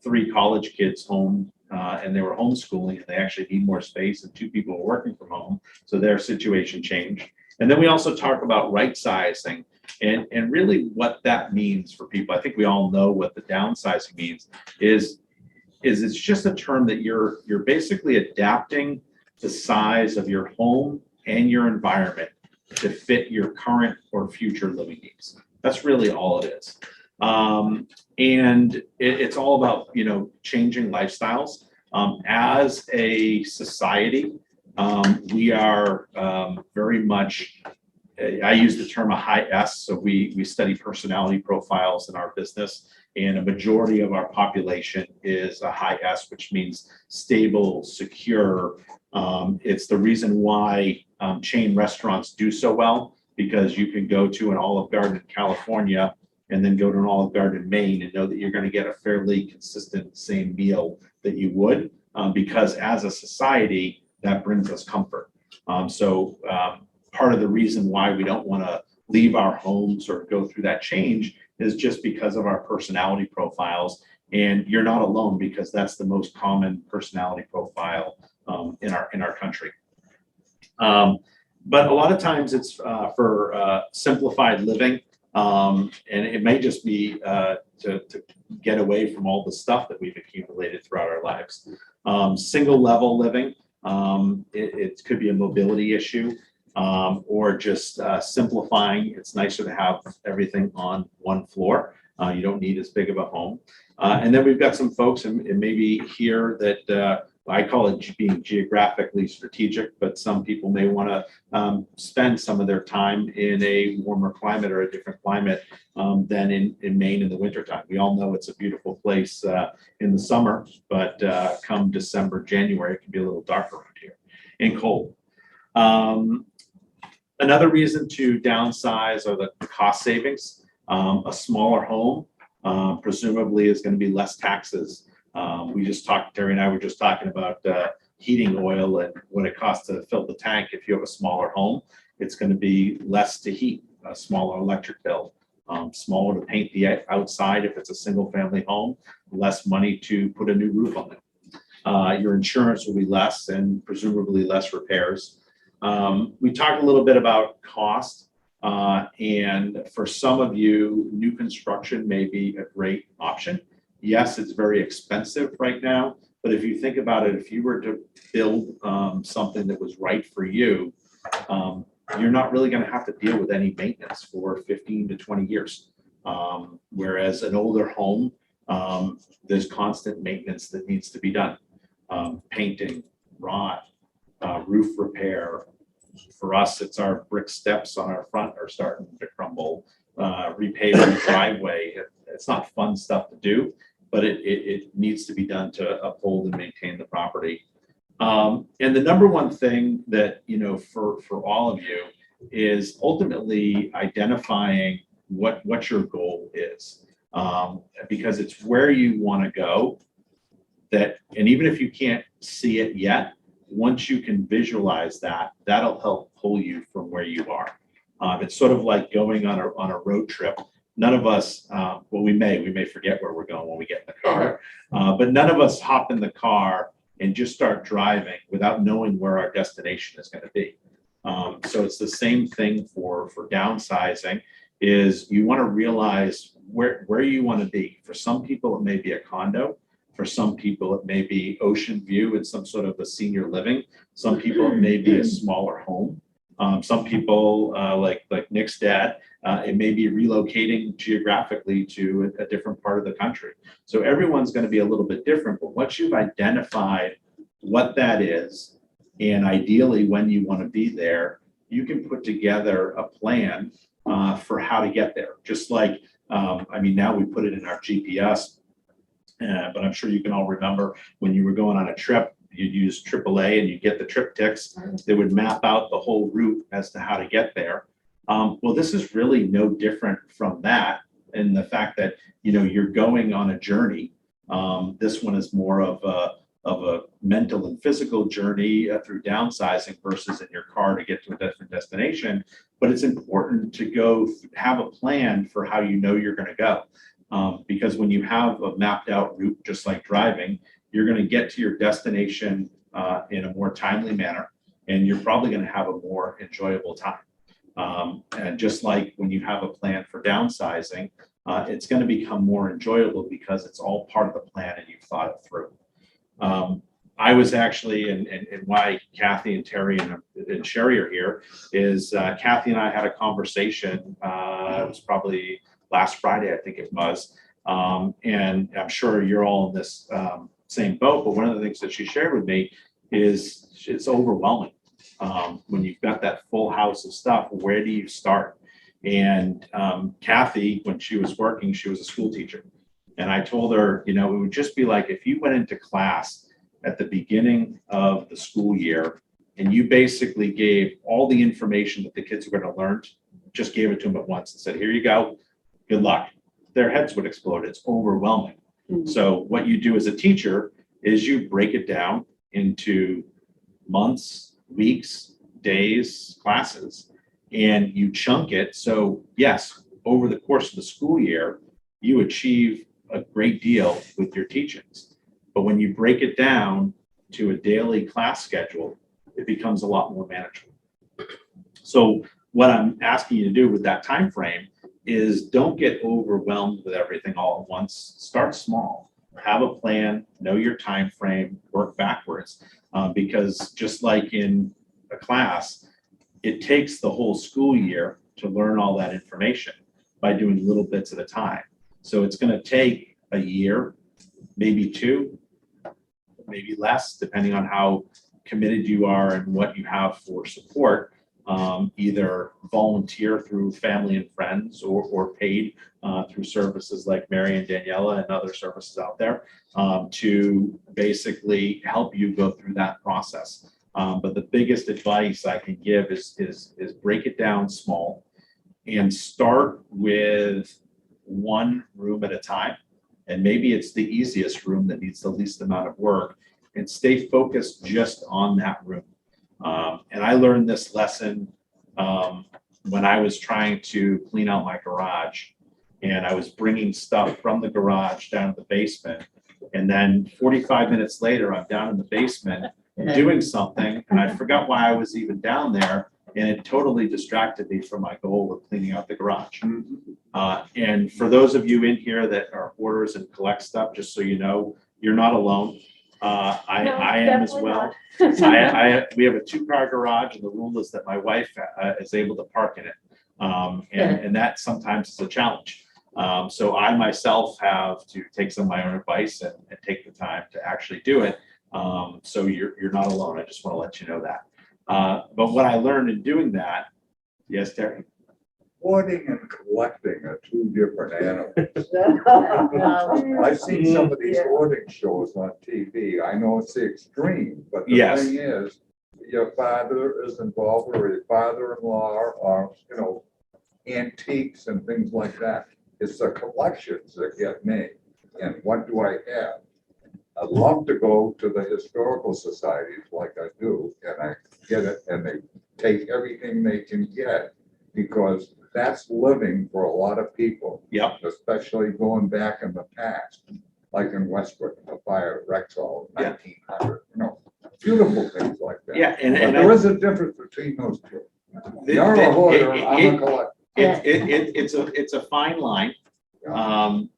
Speaker 2: 3 college kids home, and they were homeschooling, and they actually need more space, and 2 people were working from home, so their situation changed. And then we also talk about rightsizing. And really what that means for people, I think we all know what the downsizing means, is it's just a term that you're basically adapting the size of your home and your environment to fit your current or future living needs. That's really all it is. And it's all about, changing lifestyles. As a society, we are very much, I use the term a high S, so we study personality profiles in our business, and a majority of our population is a high S, which means stable, secure. It's the reason why chain restaurants do so well, because you can go to an Olive Garden in California and then go to an Olive Garden in Maine and know that you're going to get a fairly consistent same meal that you would, because as a society, that brings us comfort. Part of the reason why we don't want to leave our homes or go through that change is just because of our personality profiles. And you're not alone, because that's the most common personality profile in our country. But a lot of times it's for simplified living, and it may just be to get away from all the stuff that we've accumulated throughout our lives. Single level living, it could be a mobility issue. Or just simplifying. It's nicer to have everything on one floor. You don't need as big of a home. And then we've got some folks, and maybe here that I call it being geographically strategic, but some people may want to spend some of their time in a warmer climate or a different climate than in Maine in the wintertime. We all know it's a beautiful place in the summer, but come December, January, it can be a little dark around here and cold. Another reason to downsize are the cost savings. A smaller home presumably is going to be less taxes. Terry and I were just talking about heating oil and what it costs to fill the tank. If you have a smaller home, it's going to be less to heat, a smaller electric bill, smaller to paint the outside if it's a single family home, less money to put a new roof on it. Your insurance will be less and presumably less repairs. We talked a little bit about cost, and for some of you, new construction may be a great option. Yes, it's very expensive right now, but if you think about it, if you were to build something that was right for you, you're not really going to have to deal with any maintenance for 15 to 20 years. Whereas an older home, there's constant maintenance that needs to be done. Painting, rot, roof repair. For us, it's our brick steps on our front are starting to crumble, repaving the driveway. It's not fun stuff to do, but it needs to be done to uphold and maintain the property. And the number one thing that, for all of you is ultimately identifying what your goal is, because it's where you want to go. And even if you can't see it yet, once you can visualize that, that'll help pull you from where you are. It's sort of like going on a road trip. None of us, we may forget where we're going when we get in the car, but none of us hop in the car and just start driving without knowing where our destination is going to be. So it's the same thing for downsizing, is you want to realize where you want to be. For some people, it may be a condo. For some people, it may be ocean view and some sort of a senior living. Some people, it may be a smaller home. Some people, like Nick's dad, it may be relocating geographically to a different part of the country. So everyone's going to be a little bit different, but once you've identified what that is, and ideally when you want to be there, you can put together a plan for how to get there. Just like, now we put it in our GPS, but I'm sure you can all remember when you were going on a trip, you'd use AAA and you get the trip ticks that would map out the whole route as to how to get there. Well, this is really no different from that, in the fact that, you're going on a journey. This one is more of a mental and physical journey through downsizing versus in your car to get to a different destination. But it's important to have a plan for how you're going to go. Because when you have a mapped out route, just like driving, you're going to get to your destination in a more timely manner, and you're probably going to have a more enjoyable time. And just like when you have a plan for downsizing, it's going to become more enjoyable because it's all part of the plan and you've thought it through. I was actually, and why Kathy and Terry and Sherry are here is Kathy and I had a conversation. It was probably last Friday, I think it was. And I'm sure you're all in this same boat, but one of the things that she shared with me is it's overwhelming. When you've got that full house of stuff, where do you start? And Kathy, when she was working, she was a school teacher. And I told her, it would just be like if you went into class at the beginning of the school year and you basically gave all the information that the kids were going to learn, just gave it to them at once and said, here you go, good luck. Their heads would explode. It's overwhelming. Mm-hmm. So what you do as a teacher is you break it down into months, weeks, days, classes, and you chunk it. So yes, over the course of the school year, you achieve a great deal with your teachings. But when you break it down to a daily class schedule, it becomes a lot more manageable. So what I'm asking you to do with that time frame is don't get overwhelmed with everything all at once. Start small. Have a plan, know your time frame, work backwards. Because just like in a class, it takes the whole school year to learn all that information by doing little bits at a time. So it's going to take a year, maybe two, maybe less, depending on how committed you are and what you have for support. Either volunteer through family and friends or paid through services like Mary and Daniela and other services out there to basically help you go through that process. But the biggest advice I can give is break it down small and start with one room at a time. And maybe it's the easiest room that needs the least amount of work, and stay focused just on that room. And I learned this lesson when I was trying to clean out my garage, and I was bringing stuff from the garage down to the basement. And then 45 minutes later, I'm down in the basement doing something, and I forgot why I was even down there. And it totally distracted me from my goal of cleaning out the garage. And for those of you in here that are hoarders and collect stuff, just so you know, you're not alone. I am as well. We have a 2-car garage, and the rule is that my wife is able to park in it. And that sometimes is a challenge. So I myself have to take some of my own advice and take the time to actually do it. So you're not alone. I just want to let you know that. But what I learned in doing that, yes, Terry?
Speaker 11: Hoarding and collecting are two different animals. I've seen some of these hoarding shows on TV. I know it's the extreme, but the
Speaker 2: Yes.
Speaker 11: thing is, your father is involved, or your father-in-law, or, antiques and things like that. It's the collections that get me. And what do I have? I'd love to go to the historical societies like I do, and I get it, and they take everything they can get, because that's living for a lot of people.
Speaker 2: Yep.
Speaker 11: Especially going back in the past, like in Westbrook, the fire at Rexall, 1900, beautiful things like that.
Speaker 2: Yeah, and
Speaker 11: there is a difference between those two. You're a hoarder, I'm a collector.
Speaker 2: It's a fine line.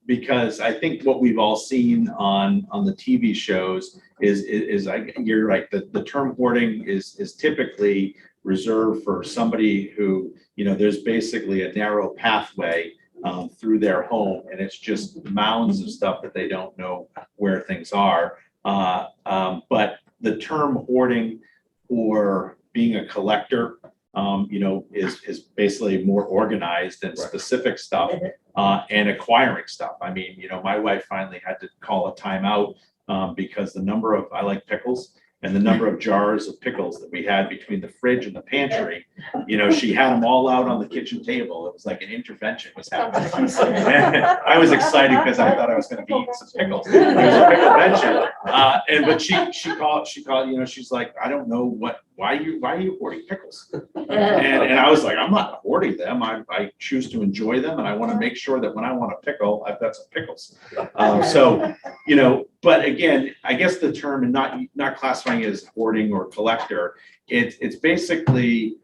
Speaker 2: Because I think what we've all seen on the TV shows is you're right, the term hoarding is typically reserved for somebody who, there's basically a narrow pathway through their home, and it's just mounds of stuff that they don't know where things are. But the term hoarding or being a collector, is basically more organized and specific stuff, and acquiring stuff. I mean, my wife finally had to call a timeout because I like pickles, and the number of jars of pickles that we had between the fridge and the pantry, she had them all out on the kitchen table. It was like an intervention was happening. I was excited because I thought I was going to be eating some pickles. It was a pickle but she called, she's like, I don't know why are you hoarding pickles? And I was like, I'm not hoarding them. I choose to enjoy them, and I want to make sure that when I want a pickle, I've got some pickles. But again, I guess the term, and not classifying it as hoarding or collector, it's basically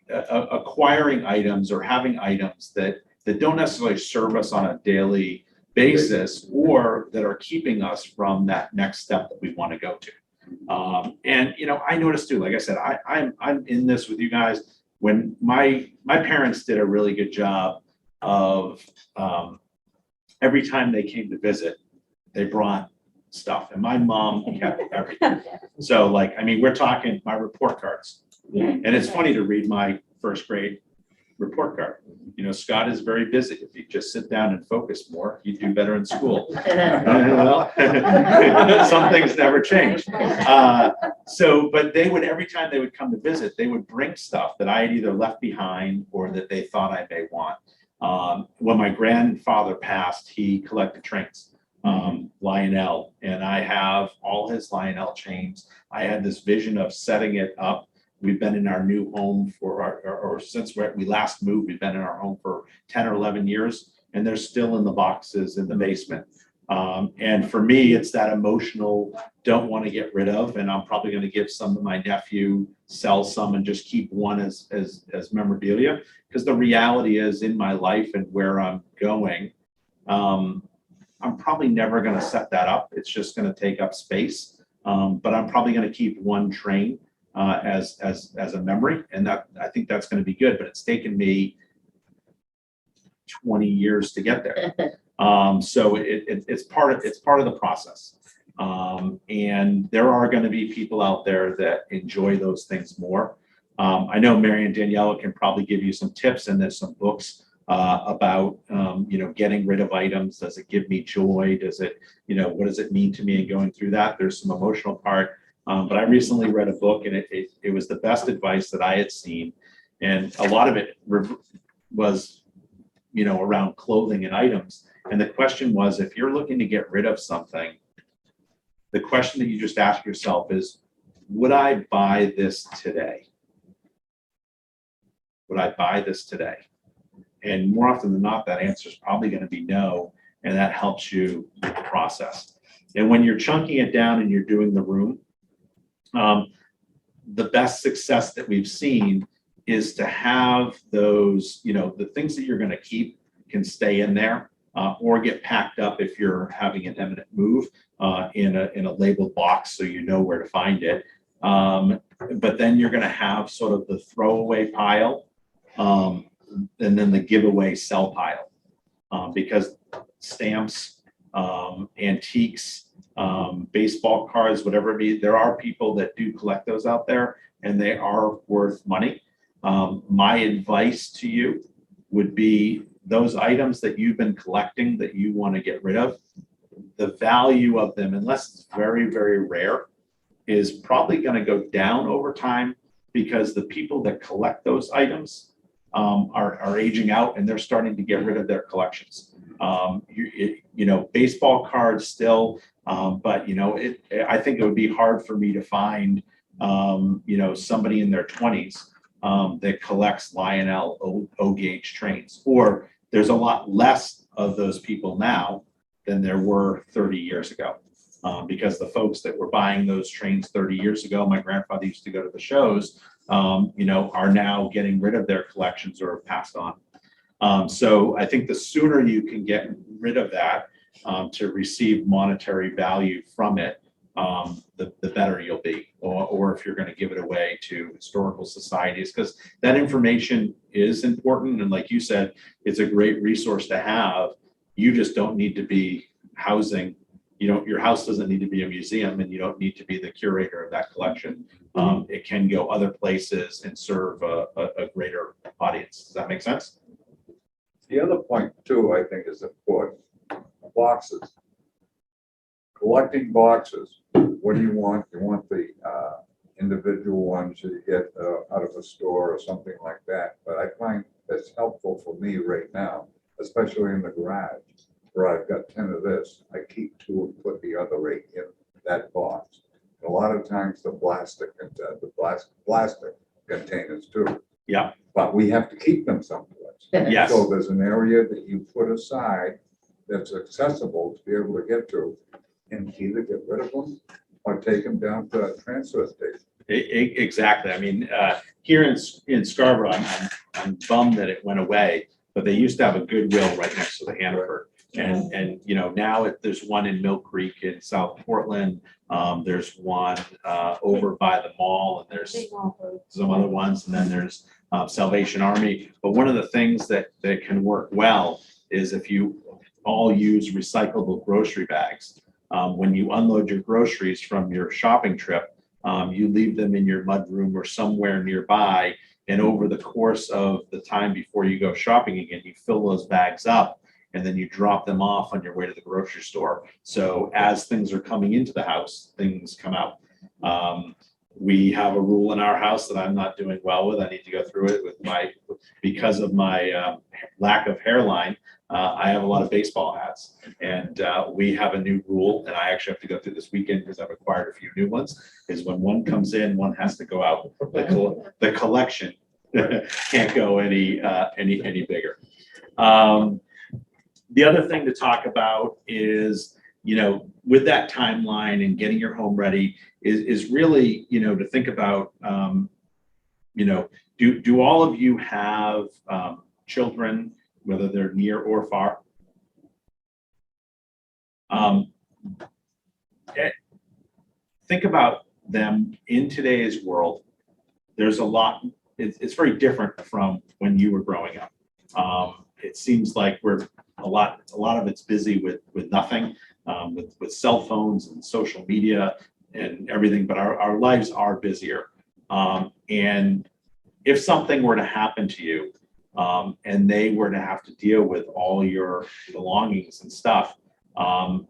Speaker 2: acquiring items or having items that don't necessarily serve us on a daily basis, or that are keeping us from that next step that we want to go to. And I noticed too, like I said, I'm in this with you guys. When my parents did a really good job of every time they came to visit, they brought stuff, and my mom kept everything. So we're talking my report cards, and it's funny to read my first grade report card. Scott is very busy. If you just sit down and focus more, you do better in school. Some things never change. But they would, every time they would come to visit, they would bring stuff that I had either left behind or that they thought I may want. When my grandfather passed, he collected trains, Lionel, and I have all his Lionel chains. I had this vision of setting it up. We've been in our new home since we last moved, we've been in our home for 10 or 11 years, and they're still in the boxes in the basement. And for me, it's that emotional, don't want to get rid of, and I'm probably going to give some to my nephew, sell some, and just keep one as memorabilia. Because the reality is, in my life and where I'm going, I'm probably never going to set that up. It's just going to take up space. But I'm probably going to keep one train as a memory, and that I think that's going to be good. But it's taken me 20 years to get there. So it's part of the process. And there are going to be people out there that enjoy those things more. I know Mary and Daniela can probably give you some tips, and there's some books about getting rid of items. Does it give me joy? Does it, what does it mean to me? And going through that, there's some emotional part. But I recently read a book, and it was the best advice that I had seen, and a lot of it was around clothing and items. And the question was, if you're looking to get rid of something, the question that you just ask yourself is, would I buy this today? Would I buy this today? And more often than not, that answer is probably going to be no, and that helps you process. And when you're chunking it down and you're doing the room, the best success that we've seen is to have those, the things that you're going to keep can stay in there or get packed up if you're having an imminent move in a labeled box so you know where to find it. But then you're going to have sort of the throwaway pile and then the giveaway sell pile because stamps, antiques, baseball cards, whatever it be, there are people that do collect those out there and they are worth money. My advice to you would be those items that you've been collecting that you want to get rid of, the value of them, unless it's very, very rare, is probably going to go down over time because the people that collect those items are aging out and they're starting to get rid of their collections. Baseball cards still, but I think it would be hard for me to find, somebody in their 20s that collects Lionel O-gauge trains, or there's a lot less of those people now than there were 30 years ago. Because the folks that were buying those trains 30 years ago, my grandfather used to go to the shows, are now getting rid of their collections or have passed on. So I think the sooner you can get rid of that to receive monetary value from it, the better you'll be. Or if you're going to give it away to historical societies, because that information is important. And like you said, it's a great resource to have. You just don't need to be housing. Your house doesn't need to be a museum and you don't need to be the curator of that collection. It can go other places and serve a greater audience. Does that make sense?
Speaker 11: The other point too, I think is important, boxes. Collecting boxes, what do you want? You want the individual ones that you get out of a store or something like that. But I find that's helpful for me right now, especially in the garage, where I've got 10 of this. I keep 2 and put the other 8 in that box. A lot of times the plastic containers too.
Speaker 2: Yeah.
Speaker 11: But we have to keep them someplace.
Speaker 2: Yes.
Speaker 11: So there's an area that you put aside that's accessible to be able to get to, and either get rid of them or take them down to a transfer station.
Speaker 2: Exactly. I mean, here in Scarborough, I'm bummed that it went away, but they used to have a Goodwill right next to the Hannaford. And now there's one in Mill Creek in South Portland. There's one over by the mall, and there's some other ones, and then there's Salvation Army. But one of the things that can work well is if you all use recyclable grocery bags. When you unload your groceries from your shopping trip, you leave them in your mudroom or somewhere nearby. And over the course of the time before you go shopping again, you fill those bags up and then you drop them off on your way to the grocery store. So as things are coming into the house, things come out. We have a rule in our house that I'm not doing well with. I need to go through it because of my lack of hairline. I have a lot of baseball hats, and we have a new rule, and I actually have to go through this weekend because I've acquired a few new ones, is when one comes in, one has to go out. The collection can't go any bigger. The other thing to talk about is, with that timeline and getting your home ready is really, to think about, do all of you have children, whether they're near or far? Think about them in today's world. There's a lot, it's very different from when you were growing up. It seems like a lot of it's busy with nothing, with cell phones and social media and everything, but our lives are busier. And if something were to happen to you, and they were to have to deal with all your belongings and stuff,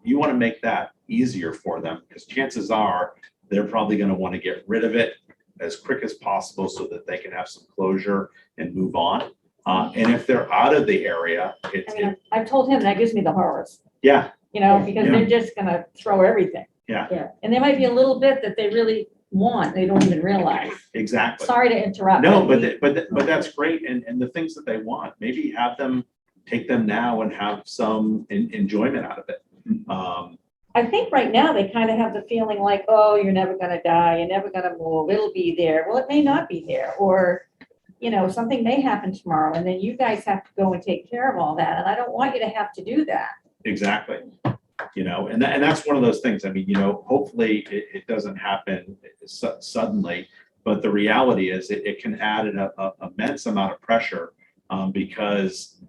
Speaker 2: you want to make that easier for them, because chances are they're probably going to want to get rid of it as quick as possible so that they can have some closure and move on. And if they're out of the area, it's,
Speaker 10: I mean, I've told him that gives me the horrors,
Speaker 2: yeah,
Speaker 10: because
Speaker 2: Yeah.
Speaker 10: they're just gonna throw everything.
Speaker 2: yeah,
Speaker 10: And there might be a little bit that they really want, they don't even realize.
Speaker 2: exactly.
Speaker 10: Sorry to interrupt.
Speaker 2: No, but that's great. And the things that they want, maybe have them, take them now and have some enjoyment out of it.
Speaker 10: I think right now they kind of have the feeling like, oh, you're never gonna die, you're never gonna move, it'll be there. Well, it may not be there, or, something may happen tomorrow, and then you guys have to go and take care of all that, and I don't want you to have to do that.
Speaker 2: Exactly. And that's one of those things. I mean, hopefully it doesn't happen suddenly, but the reality is it can add an immense amount of pressure because,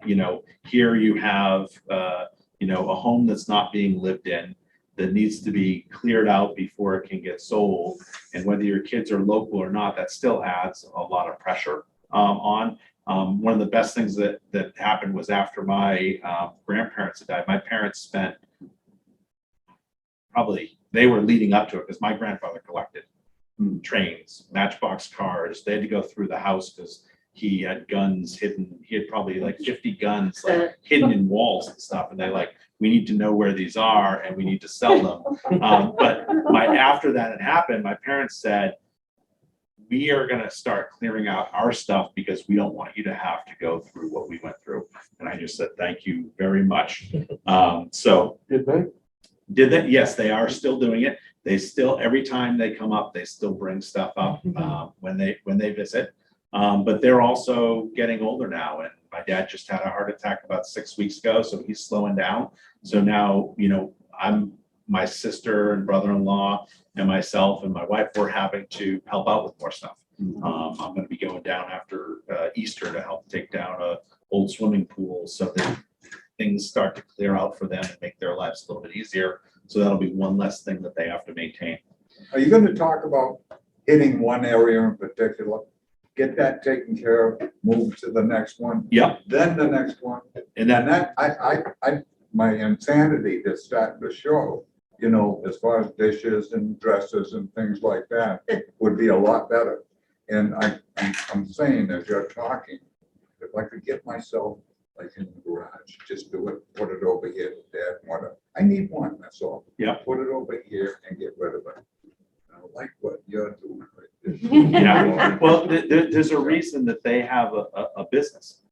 Speaker 2: here you have, a home that's not being lived in, that needs to be cleared out before it can get sold. And whether your kids are local or not, that still adds a lot of pressure on. One of the best things that happened was after my grandparents had died, my parents spent they were leading up to it because my grandfather collected trains, matchbox cars. They had to go through the house because he had guns hidden. He had probably like 50 guns hidden in walls and stuff. And they're like, we need to know where these are and we need to sell them. But after that had happened, my parents said, we are going to start clearing out our stuff because we don't want you to have to go through what we went through. And I just said, thank you very much. So did that? Yes, they are still doing it. They still, every time they come up, they still bring stuff up when they visit. But they're also getting older now. And my dad just had a heart attack about 6 weeks ago, so he's slowing down. So now, my sister and brother-in-law and myself and my wife, we're having to help out with more stuff. I'm going to be going down after Easter to help take down a old swimming pool so that things start to clear out for them and make their lives a little bit easier. So that'll be one less thing that they have to maintain.
Speaker 11: Are you going to talk about hitting one area in particular? Get that taken care of, move to the next one.
Speaker 2: Yep.
Speaker 11: Then the next one.
Speaker 2: And then
Speaker 11: I my insanity is starting to show, as far as dishes and dresses and things like that, would be a lot better. And I'm saying, as you're talking, if I could get myself like in the garage, just do it, put it over here, Dad, whatever. I need one, that's all.
Speaker 2: Yeah.
Speaker 11: Put it over here and get rid of it. I like what you're doing right there.
Speaker 2: Yeah. Well, there's a reason that they have a business.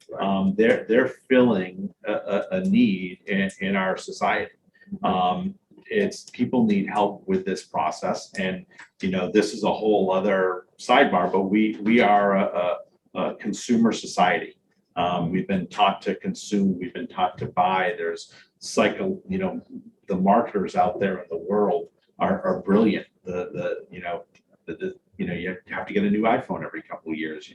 Speaker 2: They're filling a need in our society. It's people need help with this process, and this is a whole other sidebar. But we are a consumer society. We've been taught to consume. We've been taught to buy. There's the marketers out there in the world are brilliant. You have to get a new iPhone every couple of years,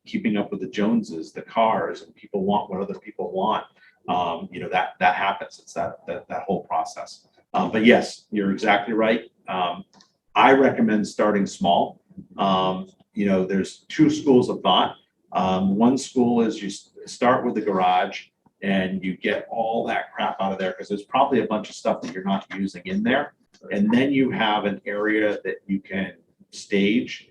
Speaker 2: keeping up with the Joneses, the cars, and people want what other people want. That happens. It's that whole process. But yes, you're exactly right. I recommend starting small. There's two schools of thought. One school is you start with the garage and you get all that crap out of there because there's probably a bunch of stuff that you're not using in there. And then you have an area that you can stage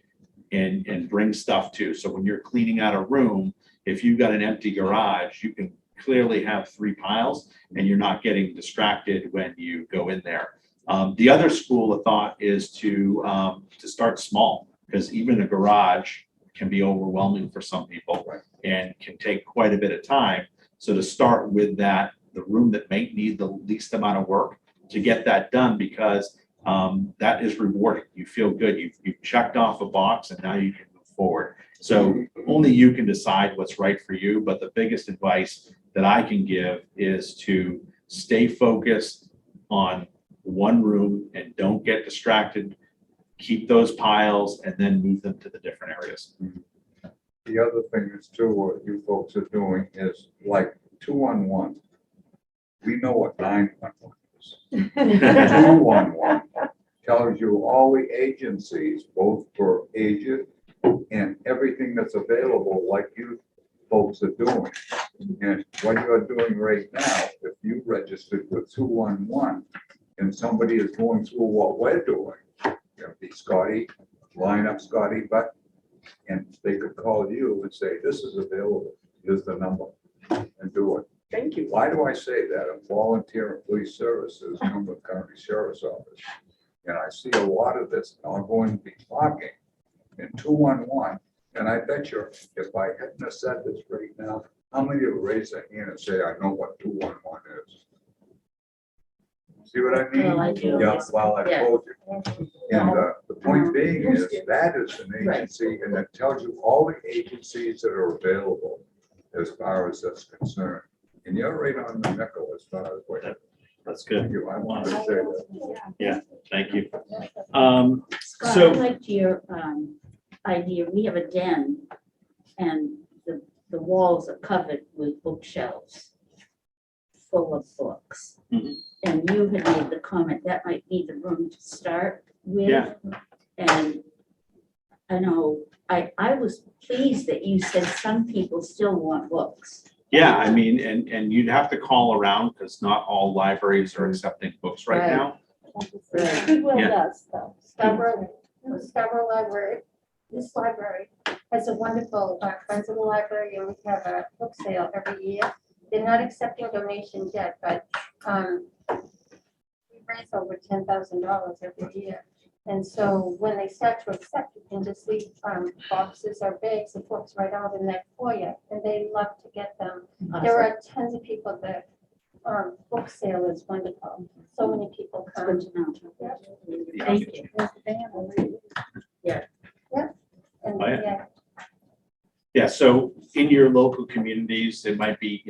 Speaker 2: and bring stuff to. So when you're cleaning out a room, if you've got an empty garage, you can clearly have 3 piles and you're not getting distracted when you go in there. The other school of thought is to start small, because even a garage can be overwhelming for some people and can take quite a bit of time. So to start with the room that may need the least amount of work, to get that done, because that is rewarding. You feel good. You've checked off a box and now you can move forward. So only you can decide what's right for you. But the biggest advice that I can give is to stay focused on one room and don't get distracted. Keep those piles and then move them to the different areas.
Speaker 11: The other thing is too, what you folks are doing is like 211. We know what 911 is. 211 tells you all the agencies, both for aged and everything that's available, like you folks are doing. And what you're doing right now, if you registered with 211 and somebody is going through what we're doing, be Scotty, line up Scotty, but and they could call you and say, this is available. here's the number, and do it.
Speaker 1: Thank you.
Speaker 11: Why do I say that? I'm volunteering police services, Cumberland County Sheriff's Office. And I see a lot of this, I'm going to be talking in 211. And I bet you, if I hadn't have said this right now, how many will raise their hand and say, I know what 211 is? See what I mean?
Speaker 12: Well, I do.
Speaker 11: Yeah, well, I
Speaker 12: Yeah.
Speaker 11: told you. And the point being is, that is an agency, and it tells you all the agencies that are available as far as that's concerned. And you're right on the nickel as far as what.
Speaker 2: That's good.
Speaker 11: I wanted to say that.
Speaker 2: Yeah, thank you.
Speaker 12: Scott,
Speaker 2: So-
Speaker 12: I liked your idea. We have a den and the walls are covered with bookshelves full of books.
Speaker 2: Mhm.
Speaker 12: And you had made the comment that might be the room to start with.
Speaker 2: Yeah.
Speaker 12: And I know, I was pleased that you said some people still want books.
Speaker 2: Yeah, I mean, and you'd have to call around because not all libraries are accepting books right
Speaker 12: Right.
Speaker 2: now.
Speaker 5: Goodwill
Speaker 2: Yeah.
Speaker 5: does, though. Scarborough Library, this library has a wonderful Friends of the Library, and we have a book sale every year. They're not accepting donations yet, but we raise over $10,000 every year. And so when they start to accept, you can just leave boxes or bags of books right out in that foyer, and they love to get them. There are tons of people that, book sale is wonderful. So many people
Speaker 12: It's
Speaker 5: come.
Speaker 12: good to know.
Speaker 2: Yeah.
Speaker 12: Thank you. Yeah.
Speaker 5: Yeah. And,
Speaker 2: Oh, yeah.
Speaker 5: yeah.
Speaker 2: Yeah, so in your local communities, it might be,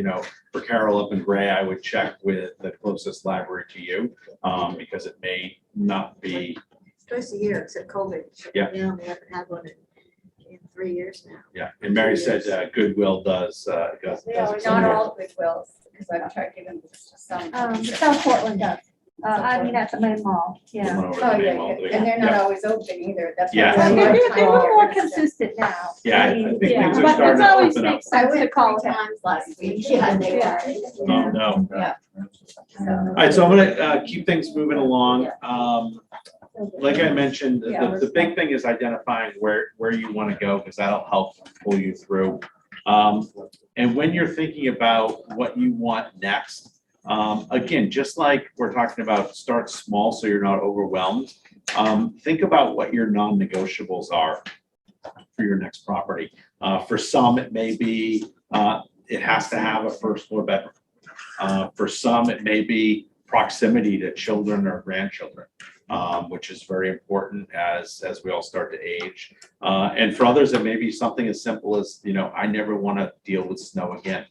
Speaker 2: for Carroll up in Gray, I would check with the closest library to you, because it may not be,
Speaker 7: Twice a year, except COVID.
Speaker 2: Yeah.
Speaker 7: We haven't had one in 3 years now.
Speaker 2: yeah. And Mary said Goodwill does.
Speaker 8: Not all Goodwills, because I've tried giving this to some.
Speaker 6: South Portland does. I mean, at the main mall, yeah.
Speaker 2: One over the
Speaker 8: Oh,
Speaker 2: main
Speaker 8: yeah,
Speaker 2: mall,
Speaker 8: yeah, and they're not
Speaker 2: yeah.
Speaker 8: always open either. That's why
Speaker 2: Yeah.
Speaker 8: it's a hard time to
Speaker 6: They're a little
Speaker 8: get
Speaker 6: more
Speaker 8: rid of them.
Speaker 6: consistent now.
Speaker 2: Yeah, I think
Speaker 6: Yeah,
Speaker 2: things are
Speaker 6: but it's
Speaker 2: starting to
Speaker 6: always
Speaker 2: open up.
Speaker 6: makes sense to
Speaker 8: I
Speaker 6: call
Speaker 8: went
Speaker 6: it
Speaker 8: 3
Speaker 6: out.
Speaker 8: times last week.
Speaker 12: Yeah, they
Speaker 6: Yeah.
Speaker 2: Oh, no.
Speaker 8: Yeah.
Speaker 2: All right, so I'm gonna keep things moving along. Like I mentioned, the big thing is identifying where you want to go, because that'll help pull you through. And when you're thinking about what you want next, again, just like we're talking about, start small so you're not overwhelmed. Think about what your non-negotiables are for your next property. For some, it may be it has to have a first floor bedroom. For some, it may be proximity to children or grandchildren, which is very important as we all start to age. And for others, it may be something as simple as, I never want to deal with snow again.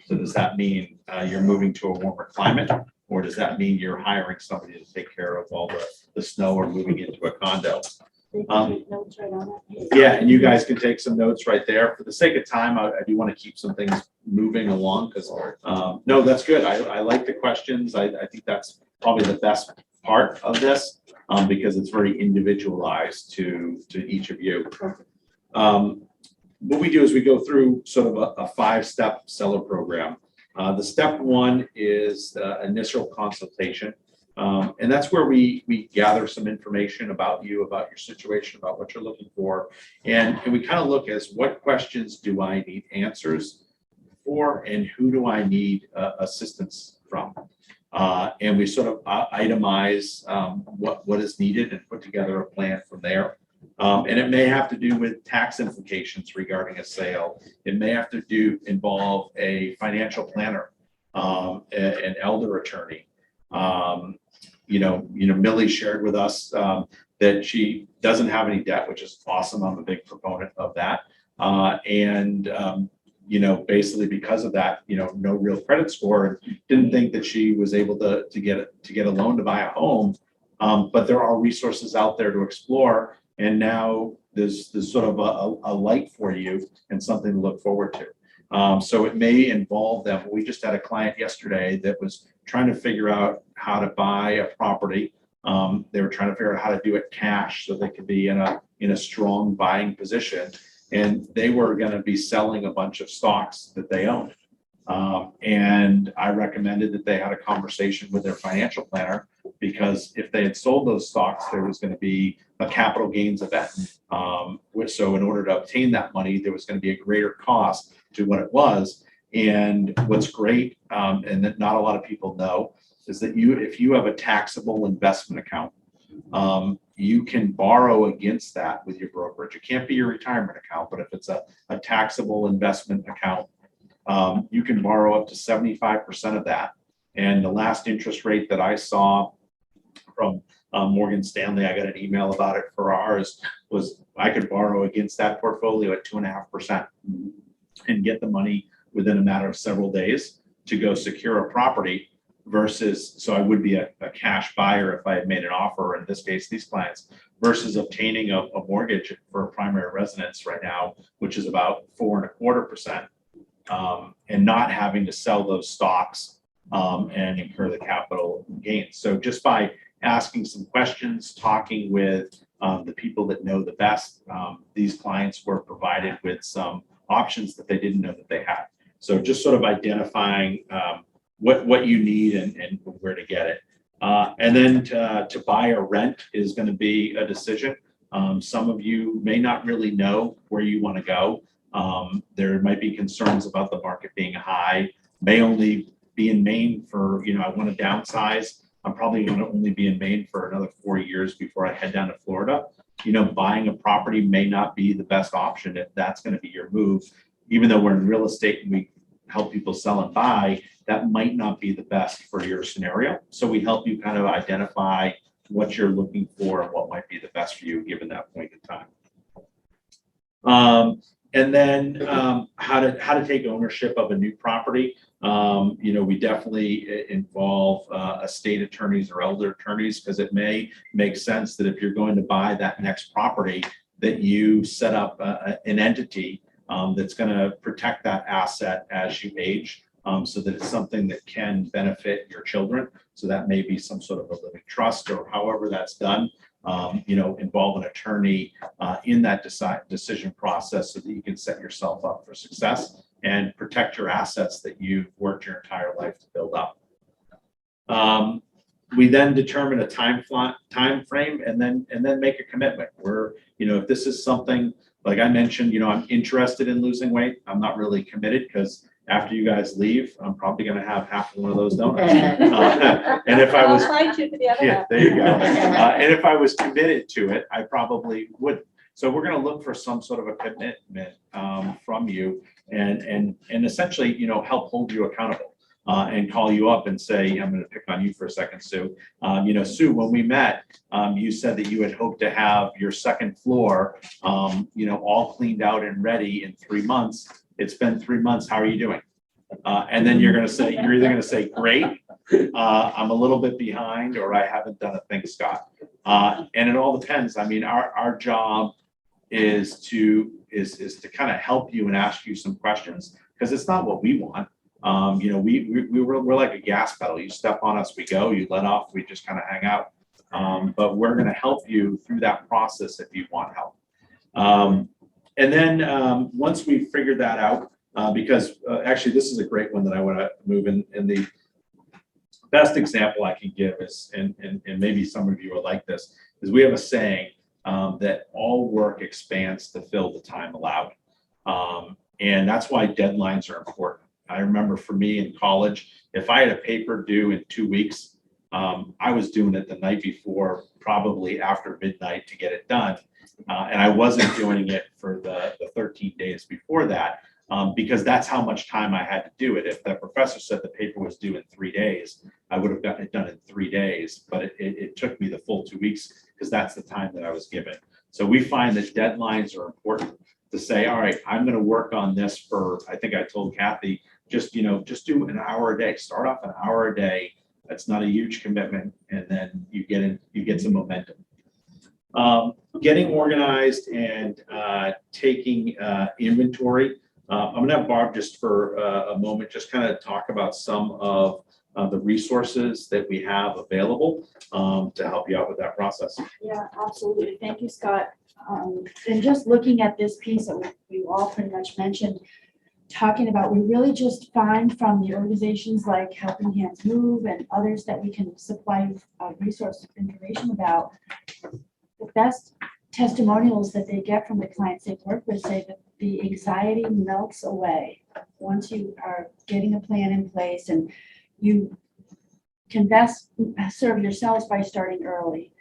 Speaker 2: So does that mean you're moving to a warmer climate? Or does that mean you're hiring somebody to take care of all the snow or moving into a condo?
Speaker 5: Notes right on it.
Speaker 2: Yeah, and you guys can take some notes right there. For the sake of time, I do want to keep some things moving along because, no, that's good. I like the questions. I think that's probably the best part of this because it's very individualized to each of you. What we do is we go through sort of a 5-step seller program. The step 1 is the initial consultation. And that's where we gather some information about you, about your situation, about what you're looking for. And we kind of look as what questions do I need answers for and who do I need assistance from? And we sort of itemize what is needed and put together a plan from there. And it may have to do with tax implications regarding a sale. It may have to involve a financial planner, an elder attorney. Millie shared with us that she doesn't have any debt, which is awesome. I'm a big proponent of that. Basically because of that, no real credit score, didn't think that she was able to get a loan to buy a home. But there are resources out there to explore. And now there's sort of a light for you and something to look forward to. So it may involve them. We just had a client yesterday that was trying to figure out how to buy a property. They were trying to figure out how to do it cash so they could be in a strong buying position. And they were going to be selling a bunch of stocks that they owned. And I recommended that they had a conversation with their financial planner because if they had sold those stocks, there was going to be a capital gains event. So in order to obtain that money, there was going to be a greater cost to what it was. And what's great, and that not a lot of people know, is that if you have a taxable investment account, you can borrow against that with your brokerage. It can't be your retirement account, but if it's a taxable investment account, you can borrow up to 75% of that. And the last interest rate that I saw from Morgan Stanley, I got an email about it for ours, was I could borrow against that portfolio at 2.5% and get the money within a matter of several days to go secure a property versus, so I would be a cash buyer if I had made an offer, in this case, these clients, versus obtaining a mortgage for a primary residence right now, which is about 4.25%, and not having to sell those stocks and incur the capital gains. So just by asking some questions, talking with the people that know the best, these clients were provided with some options that they didn't know that they had. So just sort of identifying what you need and where to get it. And then to buy or rent is going to be a decision. Some of you may not really know where you want to go. There might be concerns about the market being high, may only be in Maine for, I want to downsize. I'm probably going to only be in Maine for another 4 years before I head down to Florida. Buying a property may not be the best option if that's going to be your move. Even though we're in real estate and we help people sell and buy, that might not be the best for your scenario. So we help you kind of identify what you're looking for and what might be the best for you given that point in time. And then how to take ownership of a new property. We definitely involve estate attorneys or elder attorneys, because it may make sense that if you're going to buy that next property, that you set up an entity that's going to protect that asset as you age, so that it's something that can benefit your children. So that may be some sort of a living trust, or however that's done. Involve an attorney in that decision process so that you can set yourself up for success and protect your assets that you've worked your entire life to build up. We then determine a time frame and then make a commitment. Where, if this is something, like I mentioned, I'm interested in losing weight. I'm not really committed, because after you guys leave, I'm probably going to have half of one of those donuts. And if I was, yeah, there you go. And if I was committed to it, I probably wouldn't. So we're going to look for some sort of a commitment from you, and essentially, help hold you accountable and call you up and say, I'm going to pick on you for a second, Sue. Sue, when we met, you said that you had hoped to have your second floor, all cleaned out and ready in 3 months. It's been 3 months. How are you doing? And then you're either going to say, great, I'm a little bit behind, or I haven't done a thing, Scott. And it all depends. I mean, our job is to kind of help you and ask you some questions, because it's not what we want. We're like a gas pedal. You step on us, we go. You let off, we just kind of hang out. But we're going to help you through that process if you want help. And then once we figured that out, because actually this is a great one that I want to move in. And the best example I can give is, and maybe some of you are like this, is we have a saying that all work expands to fill the time allowed. And that's why deadlines are important. I remember for me in college, if I had a paper due in 2 weeks, I was doing it the night before, probably after midnight, to get it done. And I wasn't doing it for the 13 days before that, because that's how much time I had to do it. If the professor said the paper was due in 3 days, I would have gotten it done in 3 days, but it took me the full 2 weeks, because that's the time that I was given. So we find that deadlines are important, to say, all right, I'm going to work on this for, I think I told Kathy, just do an hour a day. Start off an hour a day. That's not a huge commitment. And then you get some momentum. Getting organized and taking inventory. I'm going to have Barb just for a moment, just kind of talk about some of the resources that we have available to help you out with that process.
Speaker 10: Yeah, absolutely. Thank you, Scott. And just looking at this piece that we all pretty much mentioned, talking about, we really just find from the organizations like Helping Hands Move and others that we can supply resource information about, the best testimonials that they get from the clients they work with say that the anxiety melts away once you are getting a plan in place, and you can best serve yourselves by starting early,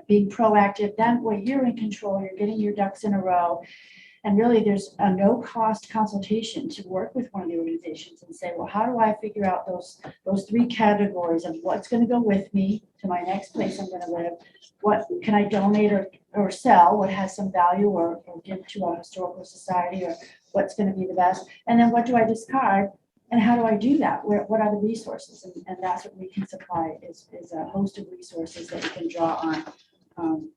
Speaker 10: being proactive. That way you're in control, you're getting your ducks in a row. And really, there's a no-cost consultation to work with one of the organizations and say, well, how do I figure out those 3 categories of what's going to go with me to my next place I'm going to live? What can I donate or sell, what has some value, or give to a historical society, or what's going to be the best? And then what do I discard? And how do I do that? What are the resources? And that's what we can supply is a host of resources that we can draw on.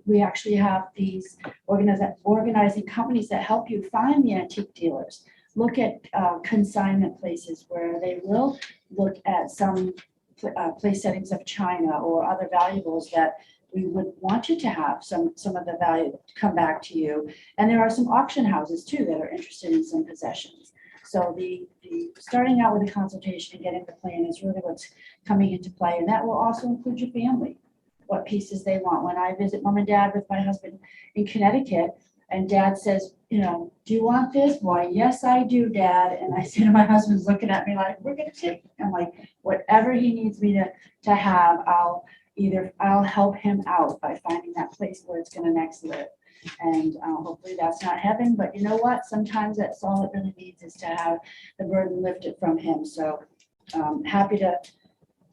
Speaker 10: We actually have these organizing companies that help you find the antique dealers. Look at consignment places where they will look at some place settings of china or other valuables that we would want you to have some of the value come back to you. And there are some auction houses too that are interested in some possessions. So the starting out with a consultation and getting the plan is really what's coming into play. And that will also include your family, what pieces they want. When I visit mom and dad with my husband in Connecticut, and dad says, you know, do you want this? Why, yes, I do, dad. And I say to my husband's looking at me like, we're going to take, I'm like, whatever he needs me to have, I'll help him out by finding that place where it's going to next live. And hopefully that's not heaven, but you know what? Sometimes that's all it really needs is to have the burden lifted from him. So happy to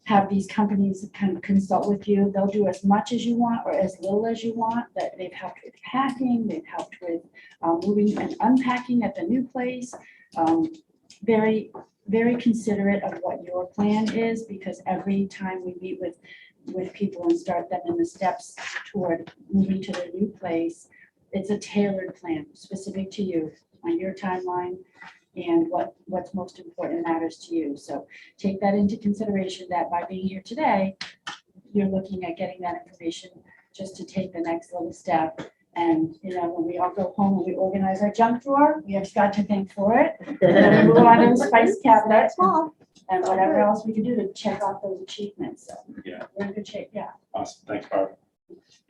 Speaker 10: have these companies kind of consult with you. They'll do as much as you want or as little as you want. That they've helped with packing, they've helped with moving and unpacking at the new place. Very, very considerate of what your plan is, because every time we meet with people and start them in the steps toward moving to their new place, it's a tailored plan specific to you on your timeline and what's most important and matters to you. So take that into consideration, that by being here today, you're looking at getting that information just to take the next little step. And, you know, when we all go home and we organize our junk drawer, we have Scott to thank for it. And then we move on to the spice cabinet and whatever else we can do to check off those achievements. So
Speaker 2: Yeah.
Speaker 10: we're in good shape, yeah.
Speaker 2: Awesome. Thanks, Barb.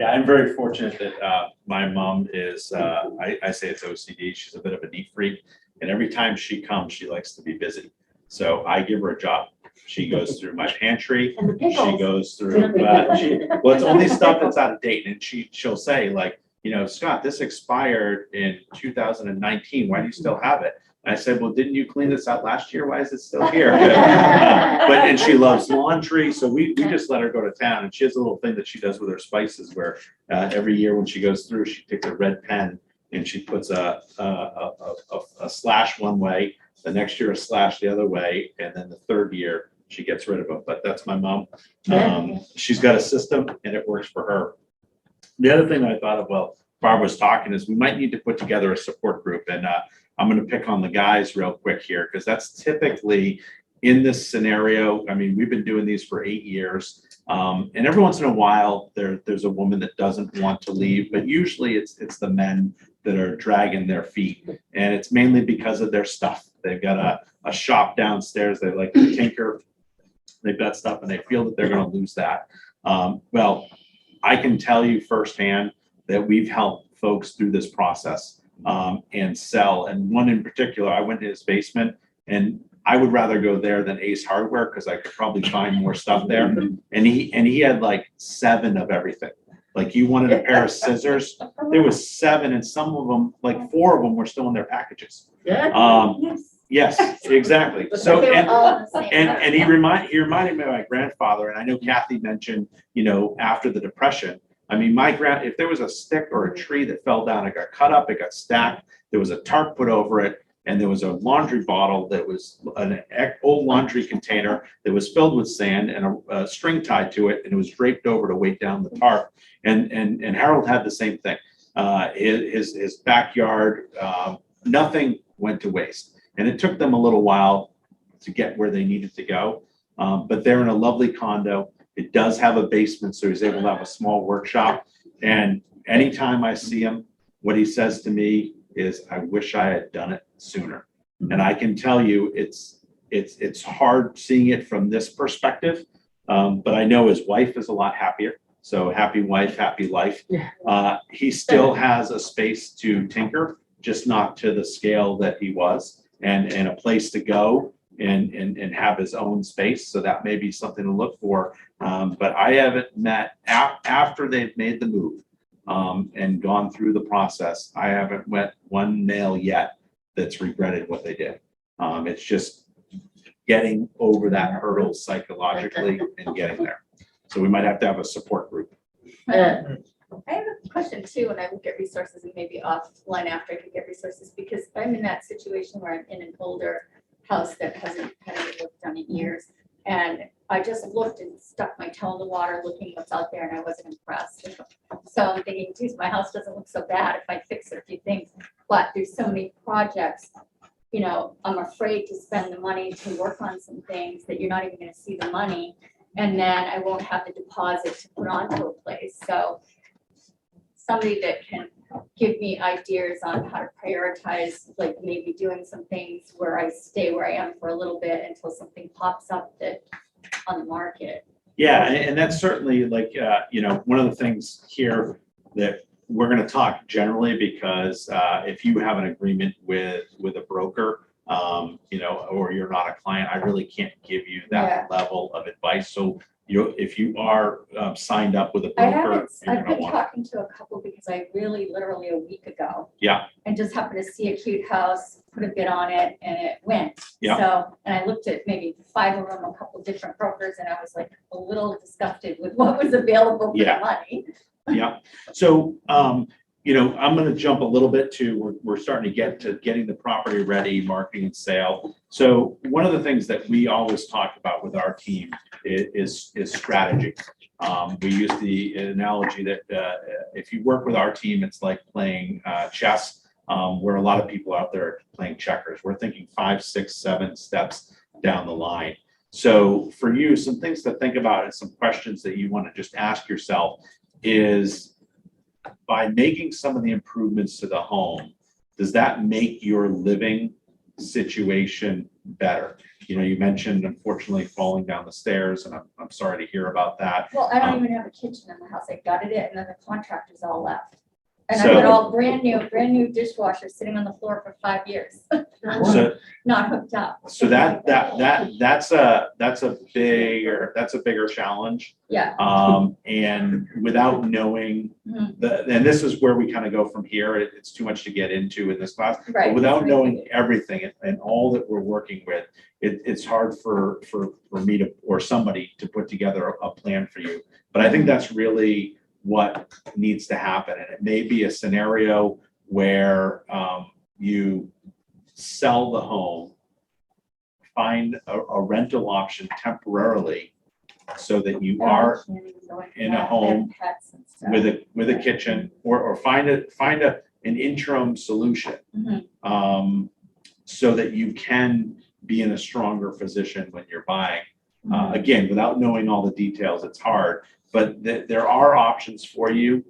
Speaker 2: Yeah, I'm very fortunate that my mom is, I say it's OCD. She's a bit of a neat freak. And every time she comes, she likes to be busy. So I give her a job. She goes through my pantry.
Speaker 10: And the pickles.
Speaker 2: She goes through, well, it's only stuff that's out of date. And she'll say like, you know, Scott, this expired in 2019. Why do you still have it? And I said, well, didn't you clean this out last year? Why is it still here? And she loves laundry. So we just let her go to town. And she has a little thing that she does with her spices where every year when she goes through, she takes a red pen and she puts a slash one way, the next year a slash the other way, and then the third year she gets rid of them. But that's my mom. She's got a system and it works for her. The other thing that I thought of, well, Barb was talking, is we might need to put together a support group. And I'm going to pick on the guys real quick here, because that's typically in this scenario. I mean, we've been doing these for 8 years. And every once in a while, there's a woman that doesn't want to leave, but usually it's the men that are dragging their feet. And it's mainly because of their stuff. They've got a shop downstairs. They like to tinker. They've got stuff and they feel that they're going to lose that. Well, I can tell you firsthand that we've helped folks through this process and sell. And one in particular, I went to his basement, and I would rather go there than Ace Hardware because I could probably find more stuff there. And he had like 7 of everything. Like you wanted a pair of scissors, there was 7, and some of them, like 4 of them, were still in their packages. Yes, exactly. So and he reminded me of my grandfather, and I know Kathy mentioned, you know, after the Depression. I mean, if there was a stick or a tree that fell down, it got cut up, it got stacked, there was a tarp put over it, and there was a laundry bottle that was an old laundry container that was filled with sand and a string tied to it, and it was draped over to weight down the tarp. And Harold had the same thing. His backyard, nothing went to waste. And it took them a little while to get where they needed to go. But they're in a lovely condo. It does have a basement, so he's able to have a small workshop. And anytime I see him, what he says to me is, I wish I had done it sooner. And I can tell you, it's hard seeing it from this perspective. But I know his wife is a lot happier. So happy wife, happy life. He still has a space to tinker just not to the scale that he was, and a place to go and have his own space. So that may be something to look for. But I haven't met after they've made the move and gone through the process. I haven't met one male yet that's regretted what they did. It's just getting over that hurdle psychologically and getting there. So we might have to have a support group.
Speaker 8: I have a question too, and I will get resources and maybe offline after I can get resources, because I'm in that situation where I'm in an older house that hasn't had any work done in years. And I just looked and stuck my toe in the water looking what's out there, and I wasn't impressed. So I'm thinking, geez, my house doesn't look so bad if I fix a few things. But there's so many projects, you know, I'm afraid to spend the money to work on some things that you're not even gonna see the money. And then I won't have the deposit to put onto a place. So somebody that can give me ideas on how to prioritize, like maybe doing some things where I stay where I am for a little bit until something pops up that on the market.
Speaker 2: Yeah, and that's certainly like, you know, one of the things here that we're going to talk generally, because if you have an agreement with a broker, you know, or you're not a client, I really can't give you that level of advice. So if you are signed up with a broker,
Speaker 8: I've been talking to a couple because I really literally a week ago.
Speaker 2: Yeah.
Speaker 8: And just happened to see a cute house, put a bid on it, and it went.
Speaker 2: Yeah.
Speaker 8: So, and I looked at maybe 5 of them, a couple different brokers, and I was like a little disgusted with what was available for the money.
Speaker 2: Yeah. So, you know, I'm going to jump a little bit to, we're starting to get to getting the property ready, marketing and sale. So one of the things that we always talk about with our team is strategy. We use the analogy that if you work with our team, it's like playing chess, where a lot of people out there are playing checkers. We're thinking 5, 6, 7 steps down the line. So for you, some things to think about and some questions that you want to just ask yourself is, by making some of the improvements to the home, does that make your living situation better? You know, you mentioned unfortunately falling down the stairs, and I'm sorry to hear about that.
Speaker 8: Well, I don't even have a kitchen in the house. I gutted it, and then the contractors all left. And
Speaker 2: So-
Speaker 8: I got all brand new dishwasher sitting on the floor for 5 years.
Speaker 2: So-
Speaker 8: Not hooked up.
Speaker 2: So that's a bigger challenge.
Speaker 8: Yeah.
Speaker 2: And without knowing and this is where we kind of go from here. It's too much to get into in this class.
Speaker 8: Right.
Speaker 2: But without knowing everything and all that we're working with, it's hard for me to, or somebody to put together a plan for you. But I think that's really what needs to happen. And it may be a scenario where you sell the home, find a rental option temporarily so that you are in a home with a kitchen, or find an interim solution so that you can be in a stronger position when you're buying. Again, without knowing all the details, it's hard, but there are options for you.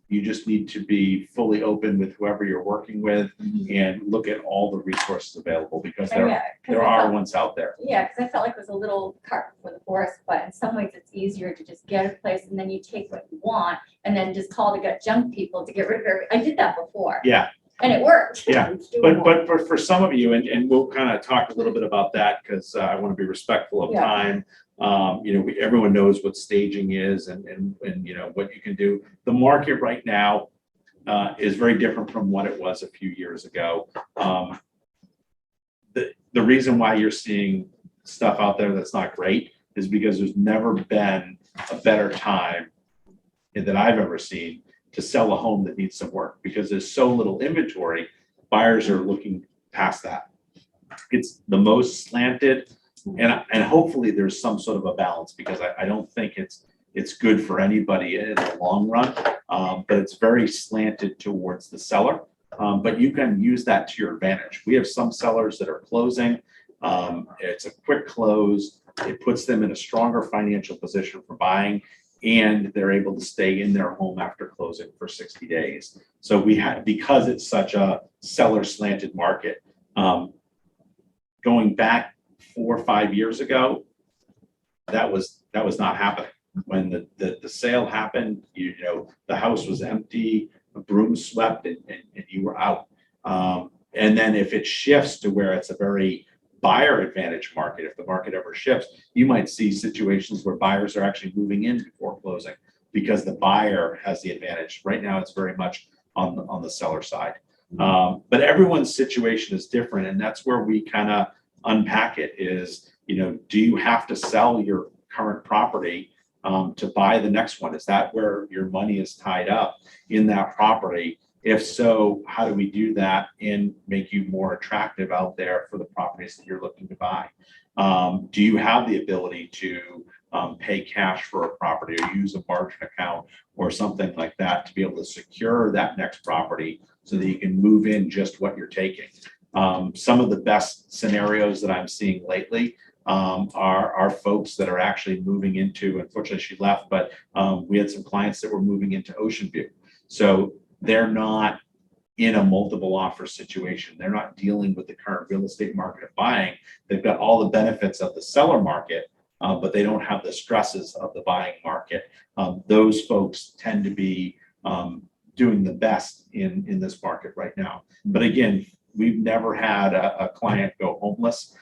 Speaker 2: You just need to be fully open with whoever you're working with and look at all the resources available, because there are ones out there.
Speaker 8: Yeah, because I felt like it was a little cart before the horse, but in some ways it's easier to just get a place and then you take what you want and then just call the gut junk people to get rid of it. I did that before.
Speaker 2: Yeah.
Speaker 8: And it worked.
Speaker 2: Yeah, but for some of you, and we'll kind of talk a little bit about that, because I want to be respectful of time. You know, everyone knows what staging is and you know what you can do. The market right now is very different from what it was a few years ago. The reason why you're seeing stuff out there that's not great is because there's never been a better time that I've ever seen to sell a home that needs some work, because there's so little inventory. Buyers are looking past that. It's the most slanted, and hopefully there's some sort of a balance, because I don't think it's good for anybody in the long run, but it's very slanted towards the seller. But you can use that to your advantage. We have some sellers that are closing. It's a quick close. It puts them in a stronger financial position for buying, and they're able to stay in their home after closing for 60 days. So we have, because it's such a seller slanted market, going back 4 or 5 years ago, that was not happening. When the sale happened, you know, the house was empty, a broom swept, and you were out. And then if it shifts to where it's a very buyer advantage market, if the market ever shifts, you might see situations where buyers are actually moving in before closing because the buyer has the advantage. Right now, it's very much on the seller side. But everyone's situation is different, and that's where we kind of unpack it is, do you have to sell your current property to buy the next one? Is that where your money is tied up in that property? If so, how do we do that and make you more attractive out there for the properties that you're looking to buy? Do you have the ability to pay cash for a property or use a margin account or something like that to be able to secure that next property so that you can move in just what you're taking? Some of the best scenarios that I'm seeing lately are folks that are actually moving into, unfortunately she left, but we had some clients that were moving into Ocean View. So they're not in a multiple offer situation. They're not dealing with the current real estate market of buying. They've got all the benefits of the seller market, but they don't have the stresses of the buying market. Those folks tend to be doing the best in this market right now. But again, we've never had a client go homeless.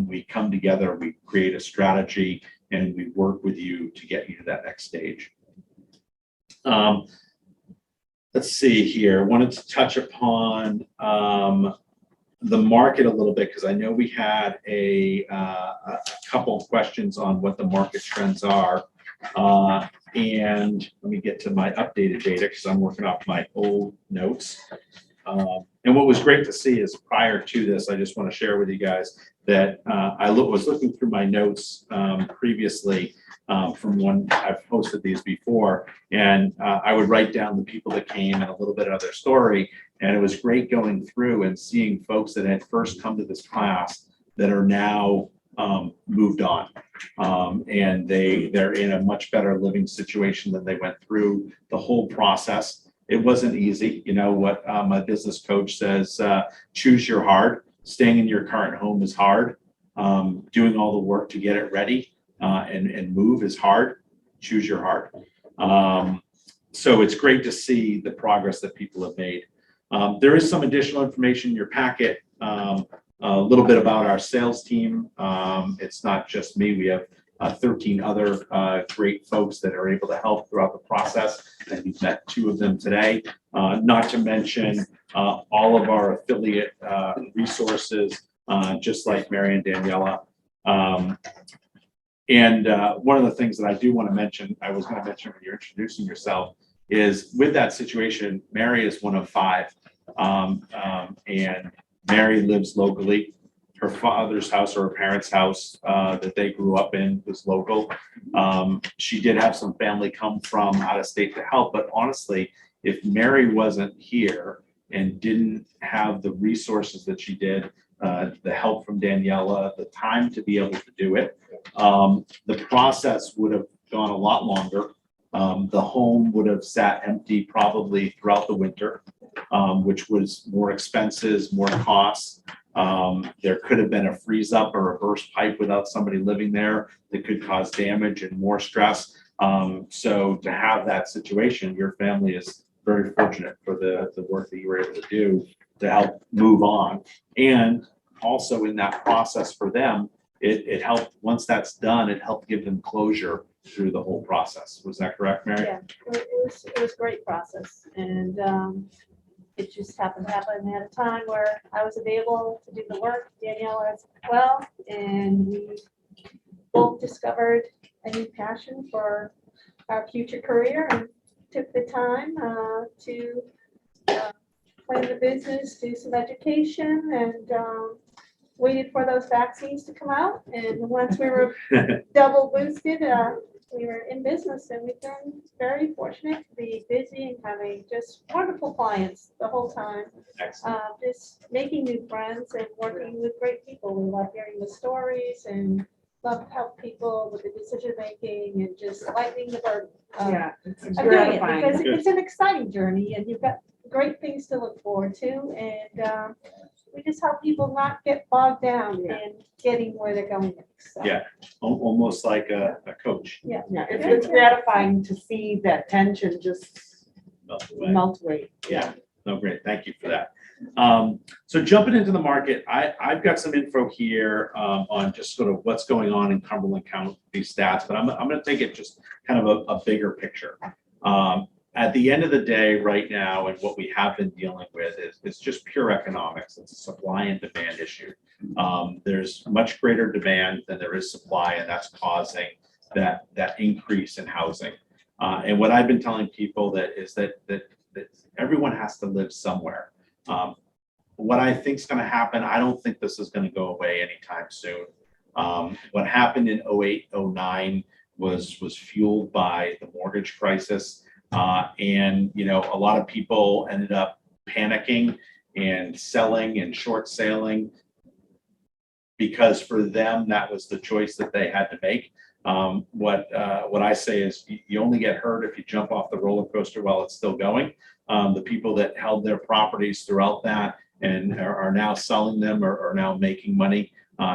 Speaker 2: We come together, we create a strategy, and we work with you to get you to that next stage. Let's see here. Wanted to touch upon the market a little bit because I know we had a couple of questions on what the market trends are. And let me get to my updated data because I'm working off my old notes. And what was great to see is prior to this, I just want to share with you guys that I was looking through my notes previously from when I've posted these before, and I would write down the people that came and a little bit of their story. And it was great going through and seeing folks that had first come to this class that are now moved on. And they're in a much better living situation than they went through the whole process. It wasn't easy. You know what my business coach says, choose your hard. Staying in your current home is hard. Doing all the work to get it ready and move is hard. Choose your hard. So it's great to see the progress that people have made. There is some additional information in your packet, a little bit about our sales team. It's not just me. We have 13 other great folks that are able to help throughout the process. And you've met 2 of them today. Not to mention all of our affiliate resources, just like Mary and Daniela. And one of the things that I do want to mention, I was going to mention when you're introducing yourself, is with that situation, Mary is one of 5. And Mary lives locally. Her father's house or her parents' house that they grew up in was local. She did have some family come from out of state to help, but honestly, if Mary wasn't here and didn't have the resources that she did, the help from Daniela, the time to be able to do it, the process would have gone a lot longer. The home would have sat empty probably throughout the winter, which was more expenses, more costs. There could have been a freeze up or a burst pipe without somebody living there that could cause damage and more stress. So to have that situation, your family is very fortunate for the work that you were able to do to help move on. And also in that process for them, it helped, once that's done, it helped give them closure through the whole process. Was that correct, Mary?
Speaker 6: Yeah, it was a great process, and it just happened to happen at a time where I was available to do the work, Daniela as well, and we both discovered a new passion for our future career and took the time to plan the business, do some education, and waited for those vaccines to come out. And once we were double boosted, we were in business, and we've been very fortunate to be busy and having just wonderful clients the whole time. Just making new friends and working with great people. We love hearing the stories and love to help people with the decision making and just lightening the burden.
Speaker 1: Yeah, it's
Speaker 6: of doing it,
Speaker 1: gratifying.
Speaker 6: because it's an exciting journey, and you've got great things to look forward to, and we just help people not get bogged down in getting where they're going next. So.
Speaker 2: Yeah, almost like a coach.
Speaker 6: Yeah,
Speaker 1: It's gratifying to see that tension just melt away.
Speaker 2: Yeah, no, great. Thank you for that. So jumping into the market, I've got some info here on just sort of what's going on in Cumberland County stats, but I'm going to take it just kind of a bigger picture. At the end of the day, right now, and what we have been dealing with is just pure economics. It's a supply and demand issue. There's much greater demand than there is supply, and that's causing that increase in housing. And what I've been telling people that everyone has to live somewhere. What I think is going to happen, I don't think this is going to go away anytime soon. What happened in 08, 09 was fueled by the mortgage crisis. And, you know, a lot of people ended up panicking and selling and short selling because for them, that was the choice that they had to make. What I say is you only get hurt if you jump off the roller coaster while it's still going. The people that held their properties throughout that and are now selling them or are now making money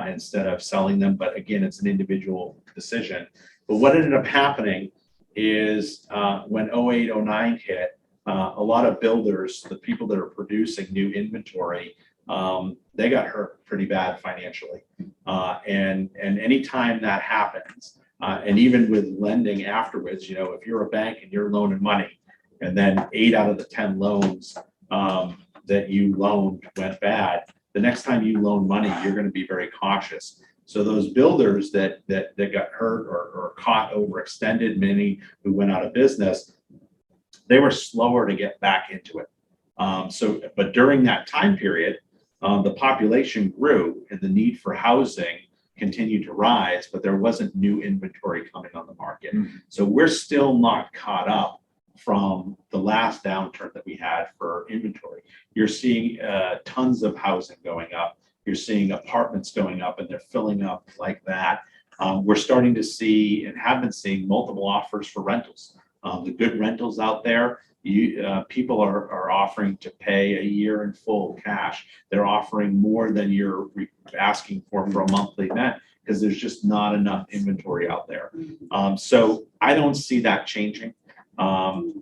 Speaker 2: instead of selling them. But again, it's an individual decision. But what ended up happening is when 08, 09 hit, a lot of builders, the people that are producing new inventory, they got hurt pretty bad financially. And anytime that happens, and even with lending afterwards, you know, if you're a bank and you're loaning money, and then 8 out of the 10 loans that you loaned went bad, the next time you loan money, you're going to be very cautious. So those builders that got hurt or caught overextended, many who went out of business, they were slower to get back into it. But during that time period, the population grew and the need for housing continued to rise, but there wasn't new inventory coming on the market. So we're still not caught up from the last downturn that we had for inventory. You're seeing tons of housing going up. You're seeing apartments going up and they're filling up like that. We're starting to see and have been seeing multiple offers for rentals. The good rentals out there, people are offering to pay a year in full cash. They're offering more than you're asking for a monthly rent because there's just not enough inventory out there. So I don't see that changing.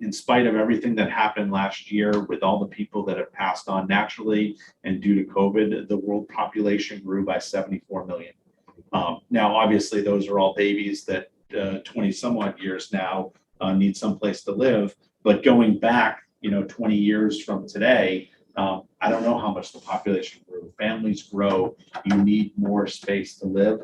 Speaker 2: In spite of everything that happened last year with all the people that have passed on naturally and due to COVID, the world population grew by 74 million. Now, obviously, those are all babies that 20 some odd years now need someplace to live. But going back, 20 years from today, I don't know how much the population grew. Families grow. You need more space to live.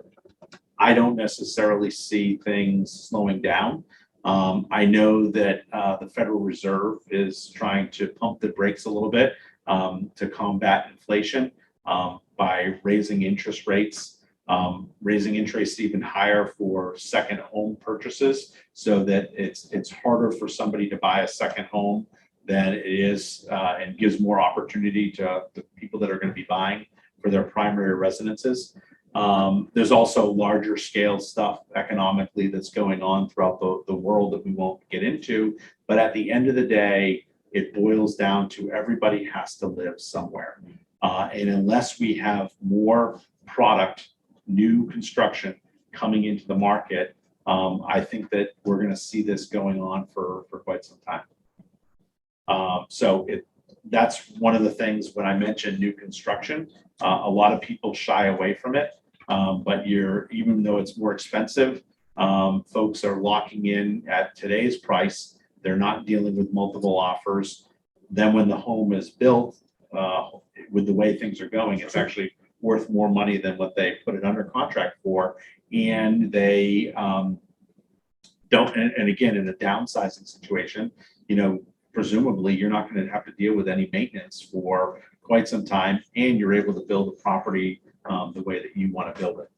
Speaker 2: I don't necessarily see things slowing down. I know that the Federal Reserve is trying to pump the brakes a little bit to combat inflation by raising interest rates, raising interest even higher for second home purchases so that it's harder for somebody to buy a second home than it is and gives more opportunity to the people that are going to be buying for their primary residences. There's also larger scale stuff economically that's going on throughout the world that we won't get into. But at the end of the day, it boils down to everybody has to live somewhere. And unless we have more product, new construction coming into the market, I think that we're going to see this going on for quite some time. That's one of the things when I mentioned new construction, a lot of people shy away from it. But even though it's more expensive, folks are locking in at today's price. They're not dealing with multiple offers. Then when the home is built, with the way things are going, it's actually worth more money than what they put it under contract for. And they don't, and again, in a downsizing situation, presumably you're not going to have to deal with any maintenance for quite some time, and you're able to build a property the way that you want to build it.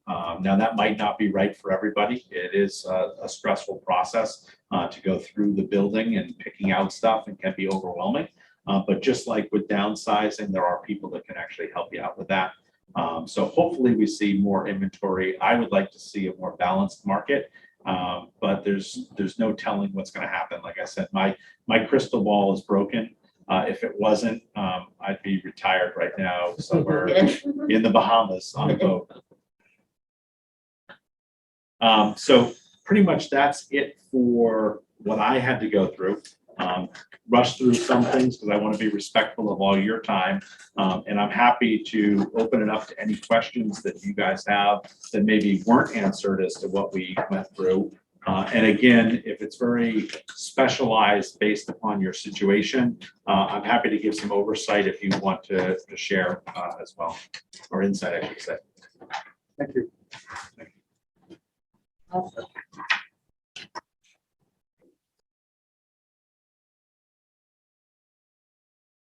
Speaker 2: Now, that might not be right for everybody. It is a stressful process to go through the building and picking out stuff and can be overwhelming. But just like with downsizing, there are people that can actually help you out with that. So hopefully we see more inventory. I would like to see a more balanced market, but there's no telling what's going to happen. Like I said, my crystal ball is broken. If it wasn't, I'd be retired right now somewhere in the Bahamas on a boat. So pretty much that's it for what I had to go through. rush through some things because I want to be respectful of all your time. And I'm happy to open it up to any questions that you guys have that maybe weren't answered as to what we went through. And again, if it's very specialized based upon your situation, I'm happy to give some oversight if you want to share as well, or insight, I should say.
Speaker 3: Thank you.
Speaker 2: Thank you.